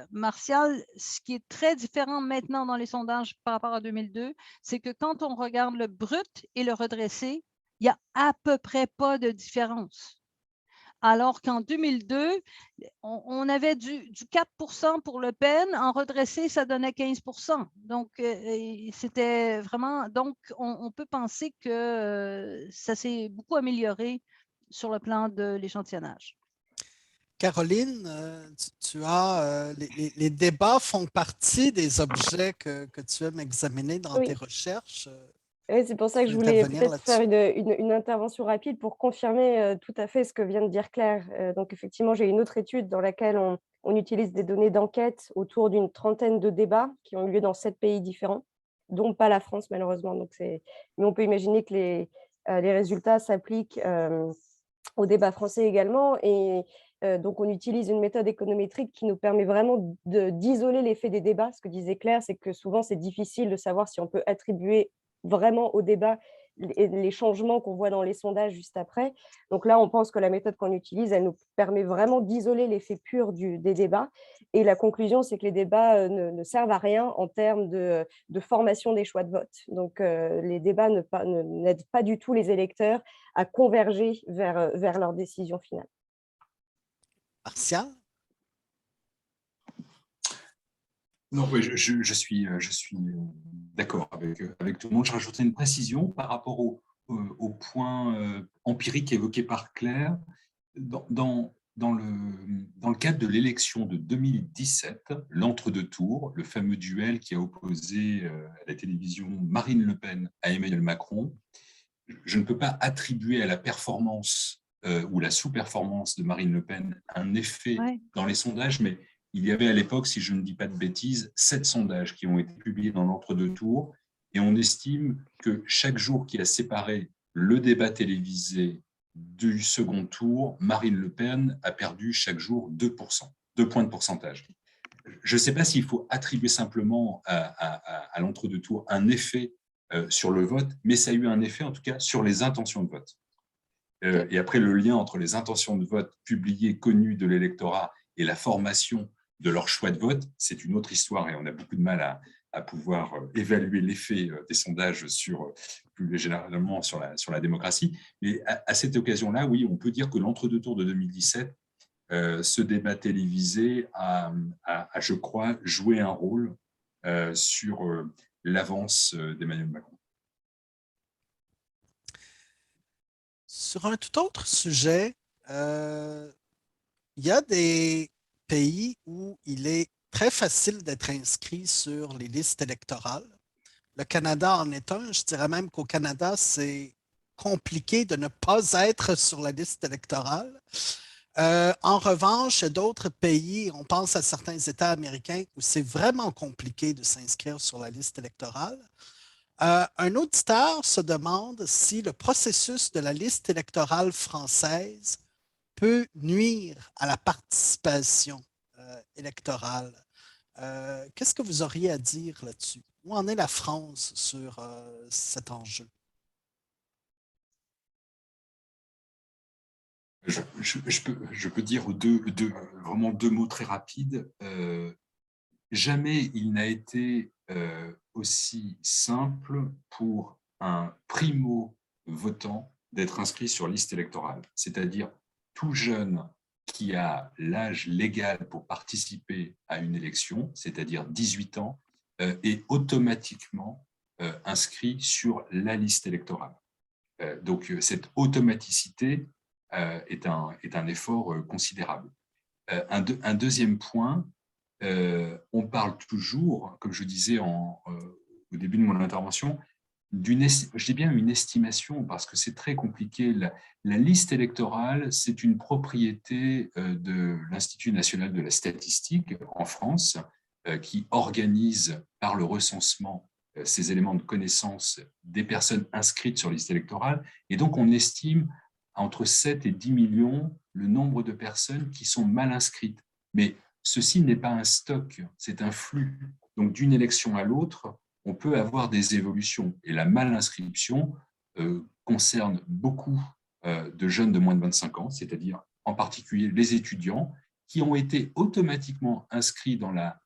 Martial, ce qui est très différent maintenant dans les sondages par rapport à 2002, c'est que quand on regarde le brut et le redressé, il n'y a à peu près pas de différence. Alors qu'en 2002, on avait du 4% pour Le Pen, en redressé, ça donnait 15%. Donc, c'était vraiment. Donc, on peut penser que ça s'est beaucoup amélioré sur le plan de l'échantillonnage.
Caroline, tu as les débats font partie des objets que tu aimes examiner dans tes recherches.
Oui, c'est pour ça que je voulais peut-être faire une intervention rapide pour confirmer tout à fait ce que vient de dire Claire. Donc, effectivement, j'ai une autre étude dans laquelle on utilise des données d'enquête autour d'une trentaine de débats qui ont eu lieu dans 7 pays différents, dont pas la France, malheureusement. Donc, mais on peut imaginer que les résultats s'appliquent au débat français également. Et donc, on utilise une méthode économétrique qui nous permet vraiment d'isoler l'effet des débats. Ce que disait Claire, c'est que souvent, c'est difficile de savoir si on peut attribuer vraiment au débat les changements qu'on voit dans les sondages juste après. Donc là, on pense que la méthode qu'on utilise, elle nous permet vraiment d'isoler l'effet pur des débats. Et la conclusion, c'est que les débats ne servent à rien en termes de formation des choix de vote. Donc, les débats n'aident pas du tout les électeurs à converger vers leur décision finale.
Martial?
Non, oui, je suis d'accord avec tout le monde. Je rajouterai une précision par rapport au point empirique évoqué par Claire. Dans dans le cadre de l'élection de 2017, l'entre-deux tours, le fameux duel qui a opposé à la télévision Marine Le Pen à Emmanuel Macron, je ne peux pas attribuer à la performance ou la sous-performance de Marine Le Pen un effet dans les sondages, mais il y avait à l'époque, si je ne dis pas de bêtises, 7 sondages qui ont été publiés dans l'entre-deux tours, et on estime que chaque jour qui a séparé le débat télévisé du second tour, Marine Le Pen a perdu chaque jour 2%, 2 points de pourcentage. Je ne sais pas s'il faut attribuer simplement à l'entre-deux tours un effet sur le vote, mais ça a eu un effet en tout cas sur les intentions de vote. Et après, le lien entre les intentions de vote publiées, connues de l'électorat et la formation de leur choix de vote, c'est une autre histoire et on a beaucoup de mal à pouvoir évaluer l'effet des sondages plus généralement sur la démocratie. Mais à cette occasion-là, oui, on peut dire que l'entre-deux tours de 2017, ce débat télévisé a, je crois, joué un rôle sur l'avance d'Emmanuel Macron.
Sur un tout autre sujet, il y a des pays où il est très facile d'être inscrit sur les listes électorales. Le Canada en est un. Je dirais même qu'au Canada, c'est compliqué de ne pas être sur la liste électorale. En revanche, il y a d'autres pays, on pense à certains États américains où c'est vraiment compliqué de s'inscrire sur la liste électorale. Un auditeur se demande si le processus de la liste électorale française peut nuire à la participation électorale. Qu'est-ce que vous auriez à dire là-dessus? Où en est la France sur cet enjeu?
Je peux dire vraiment deux mots très rapides. Jamais il n'a été aussi simple pour un primo-votant d'être inscrit sur liste électorale, c'est-à-dire tout jeune qui a l'âge légal pour participer à une élection, c'est-à-dire 18 ans, est automatiquement inscrit sur la liste électorale. Donc cette automaticité est un effort considérable. Un deuxième point, on parle toujours, comme je disais au début de mon intervention, je dis bien une estimation parce que c'est très compliqué. La liste électorale, c'est une propriété de l'Institut national de la statistique en France qui organise par le recensement ces éléments de connaissance des personnes inscrites sur liste électorale. Et donc, on estime entre 7 et 10 millions le nombre de personnes qui sont mal inscrites. Mais ceci n'est pas un stock, c'est un flux. Donc, d'une élection à l'autre, on peut avoir des évolutions. Et la mal-inscription concerne beaucoup de jeunes de moins de 25 ans, c'est-à-dire en particulier les étudiants qui ont été automatiquement inscrits dans la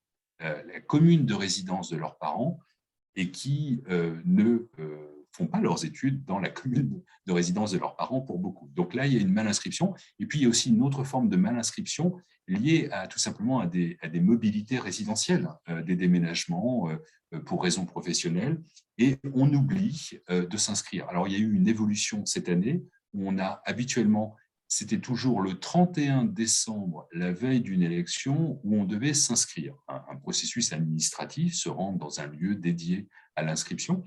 commune de résidence de leurs parents et qui ne font pas leurs études dans la commune de résidence de leurs parents pour beaucoup. Donc là, il y a une mal-inscription. Et puis, il y a aussi une autre forme de mal-inscription liée tout simplement à des mobilités résidentielles, des déménagements pour raisons professionnelles. Et on oublie de s'inscrire. Alors, il y a eu une évolution cette année où on a habituellement, c'était toujours le 31 décembre, la veille d'une élection, où on devait s'inscrire. Un processus administratif, se rendre dans un lieu dédié à l'inscription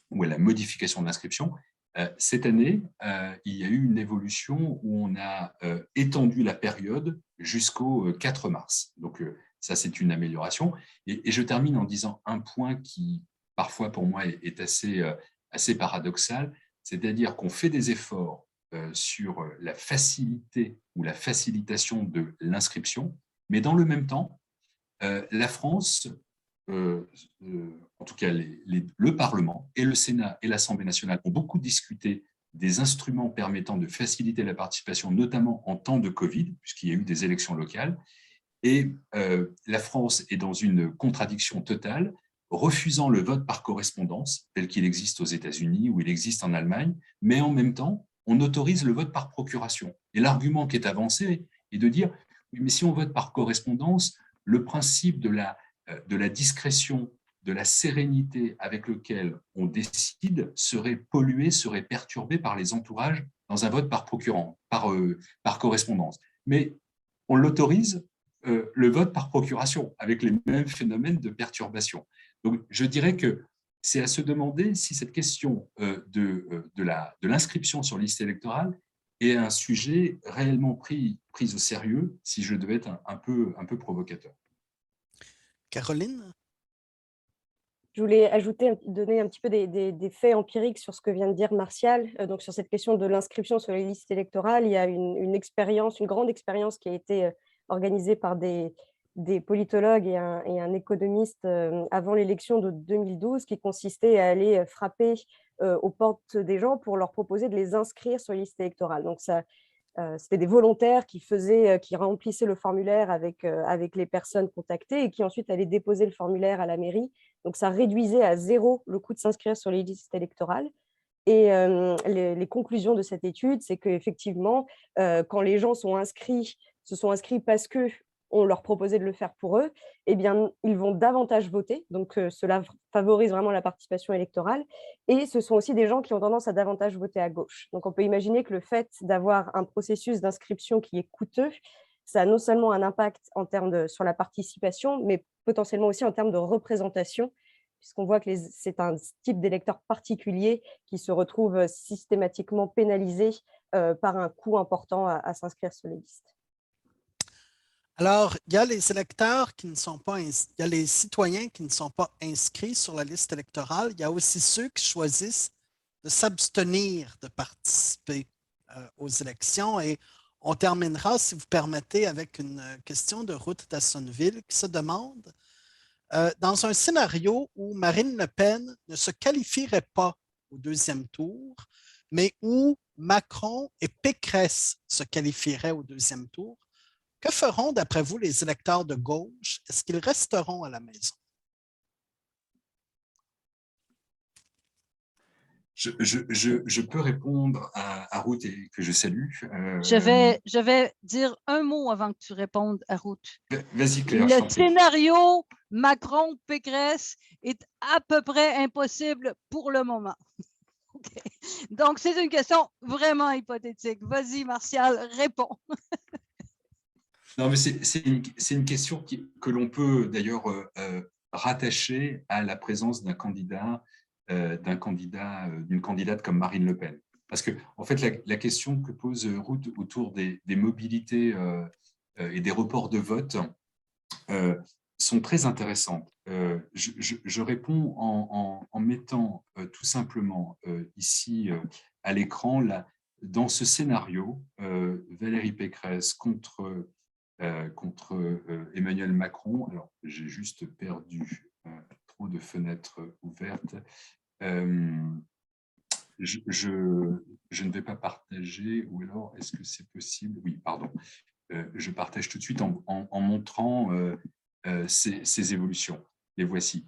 ou à la modification de l'inscription. Cette année, il y a eu une évolution où on a étendu la période jusqu'au 4 mars. Donc, ça, c'est une amélioration. Et je termine en disant un point qui, parfois, pour moi, est assez paradoxal, c'est-à-dire qu'on fait des efforts sur la facilité ou la facilitation de l'inscription, mais dans le même temps, la France, en tout cas le Parlement et le Sénat et l'Assemblée nationale ont beaucoup discuté des instruments permettant de faciliter la participation, notamment en temps de Covid, puisqu'il y a eu des élections locales. Et la France est dans une contradiction totale, refusant le vote par correspondance, tel qu'il existe aux États-Unis ou il existe en Allemagne, mais en même temps, on autorise le vote par procuration. Et l'argument qui est avancé est de dire, oui, mais si on vote par correspondance, le principe de la discrétion, de la sérénité avec lequel on décide serait pollué, serait perturbé par les entourages dans un vote par correspondance. mais on l'autorise le vote par procuration, avec les mêmes phénomènes de perturbation. Donc, je dirais que c'est à se demander si cette question de l'inscription sur liste électorale est un sujet réellement pris au sérieux, si je devais être un peu provocateur.
Caroline?
Je voulais donner un petit peu des faits empiriques sur ce que vient de dire Martial. Donc, sur cette question de l'inscription sur les listes électorales, il y a une grande expérience qui a été organisée par des politologues et un économiste avant l'élection de 2012, qui consistait à aller frapper aux portes des gens pour leur proposer de les inscrire sur les listes électorales. Donc, c'était des volontaires qui remplissaient le formulaire avec les personnes contactées et qui ensuite allaient déposer le formulaire à la mairie. Donc, ça réduisait à 0 le coût de s'inscrire sur les listes électorales. Et les conclusions de cette étude, c'est qu'effectivement, quand les gens se sont inscrits parce qu'on leur proposait de le faire pour eux, eh bien, ils vont davantage voter. Donc, cela favorise vraiment la participation électorale. Et ce sont aussi des gens qui ont tendance à davantage voter à gauche. Donc, on peut imaginer que le fait d'avoir un processus d'inscription qui est coûteux, ça a non seulement un impact sur la participation, mais potentiellement aussi en termes de représentation, puisqu'on voit que c'est un type d'électeur particulier qui se retrouve systématiquement pénalisé par un coût important à s'inscrire sur les listes.
Alors, il y a les électeurs qui ne sont pas il y a les citoyens qui ne sont pas inscrits sur la liste électorale. Il y a aussi ceux qui choisissent de s'abstenir de participer aux élections. Et on terminera, si vous permettez, avec une question de Ruth d'Assonville qui se demande, dans un scénario où Marine Le Pen ne se qualifierait pas au deuxième tour, mais où Macron et Pécresse se qualifieraient au deuxième tour, que feront, d'après vous, les électeurs de gauche? Est-ce qu'ils resteront à la maison?
Je peux répondre à Ruth et que je salue.
Je vais dire un mot avant que tu répondes à Ruth.
Vas-y, Claire.
Le scénario Macron-Pécresse est à peu près impossible pour le moment. Okay. Donc, c'est une question vraiment hypothétique. Vas-y, Martial, réponds.
Non, mais c'est une question que l'on peut d'ailleurs rattacher à la présence d'une candidate comme Marine Le Pen. Parce que, en fait, la question que pose Ruth autour des mobilités et des reports de vote sont très intéressantes. Je réponds en mettant tout simplement ici à l'écran, dans ce scénario, Valérie Pécresse contre Emmanuel Macron. Alors, j'ai juste perdu trop de fenêtres ouvertes. Je ne vais pas partager, ou alors est-ce que c'est possible? Oui, pardon. Je partage tout de suite en montrant ces évolutions. Les voici.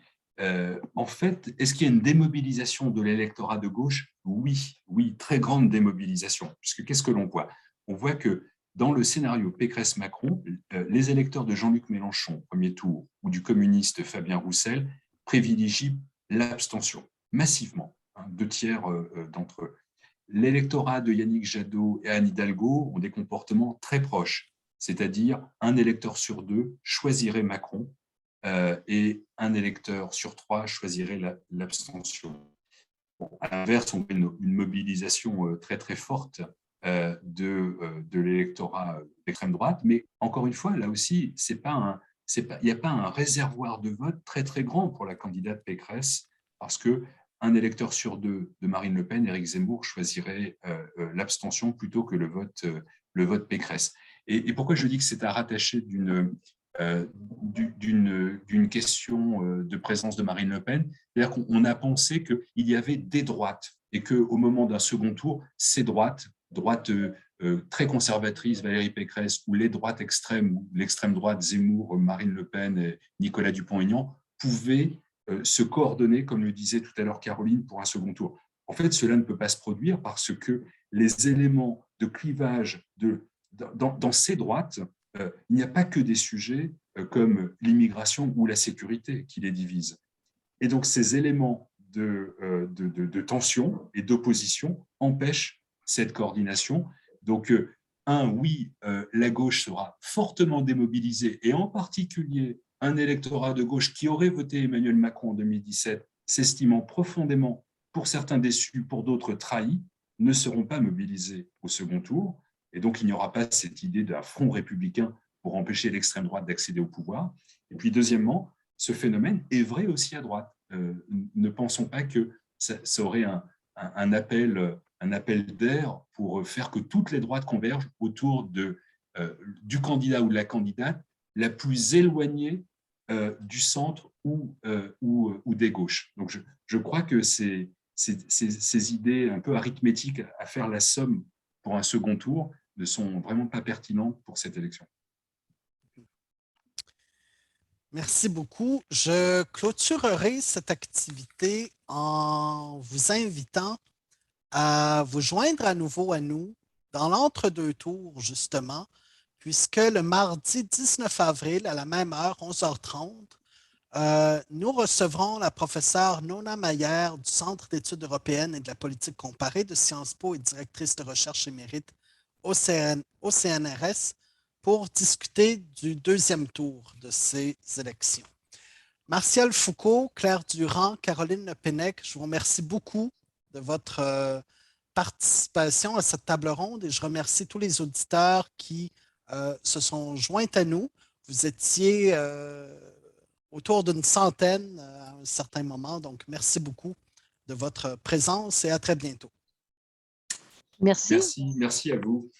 En fait, est-ce qu'il y a une démobilisation de l'électorat de gauche? Oui, très grande démobilisation. Puisque qu'est-ce que l'on voit? On voit que dans le scénario Pécresse-Macron, les électeurs de Jean-Luc Mélenchon, premier tour, ou du communiste Fabien Roussel, privilégient l'abstention, massivement, 2/3 d'entre eux. L'électorat de Yannick Jadot et Anne Hidalgo ont des comportements très proches, c'est-à-dire un électeur sur 2 choisirait Macron et un électeur sur 3 choisirait l'abstention. Bon, à l'inverse, on a une mobilisation très très forte de l'électorat d'extrême droite, mais encore une fois, là aussi, il n'y a pas un réservoir de vote très très grand pour la candidate Pécresse, parce qu'un électeur sur 2 de Marine Le Pen, Éric Zemmour, choisirait l'abstention plutôt que le vote Pécresse. Et pourquoi je dis que c'est à rattacher d'une question de présence de Marine Le Pen? C'est-à-dire qu'on a pensé qu'il y avait des droites et qu'au moment d'un second tour, ces droites très conservatrices, Valérie Pécresse, ou les droites extrêmes, ou l'extrême droite, Zemmour, Marine Le Pen et Nicolas Dupont-Aignan, pouvaient se coordonner, comme le disait tout à l'heure Caroline, pour un second tour. En fait, cela ne peut pas se produire parce que les éléments de clivage dans ces droites, il n'y a pas que des sujets comme l'immigration ou la sécurité qui les divisent. Et donc, ces éléments de tension et d'opposition empêchent cette coordination. Donc, oui, la gauche sera fortement démobilisée, et en particulier un électorat de gauche qui aurait voté Emmanuel Macron en 2017, s'estimant profondément, pour certains déçus, pour d'autres trahis, ne seront pas mobilisés au second tour. Et donc, il n'y aura pas cette idée d'un front républicain pour empêcher l'extrême droite d'accéder au pouvoir. Et puis, deuxièmement, ce phénomène est vrai aussi à droite. Ne pensons pas que ça aurait un appel d'air pour faire que toutes les droites convergent autour du candidat ou de la candidate la plus éloignée du centre ou des gauches. Donc, je crois que ces idées un peu arithmétiques à faire la somme pour un second tour ne sont vraiment pas pertinentes pour cette élection.
Merci beaucoup. Je clôturerai cette activité en vous invitant à vous joindre à nouveau à nous dans l'entre-deux tours, justement, puisque le mardi 19 avril, à la même heure, 11h30, nous recevrons la professeure Nona Mayer du Centre d'études européennes et de la politique comparée de Sciences Po et directrice de recherche émérite au CNRS pour discuter du deuxième tour de ces élections. Martial Foucault, Claire Durand, Caroline Le Pennec, je vous remercie beaucoup de votre participation à cette table ronde et je remercie tous les auditeurs qui se sont joints à nous. Vous étiez autour d'une centaine à un certain moment, donc merci beaucoup de votre présence et à très bientôt.
Merci.
Merci à vous.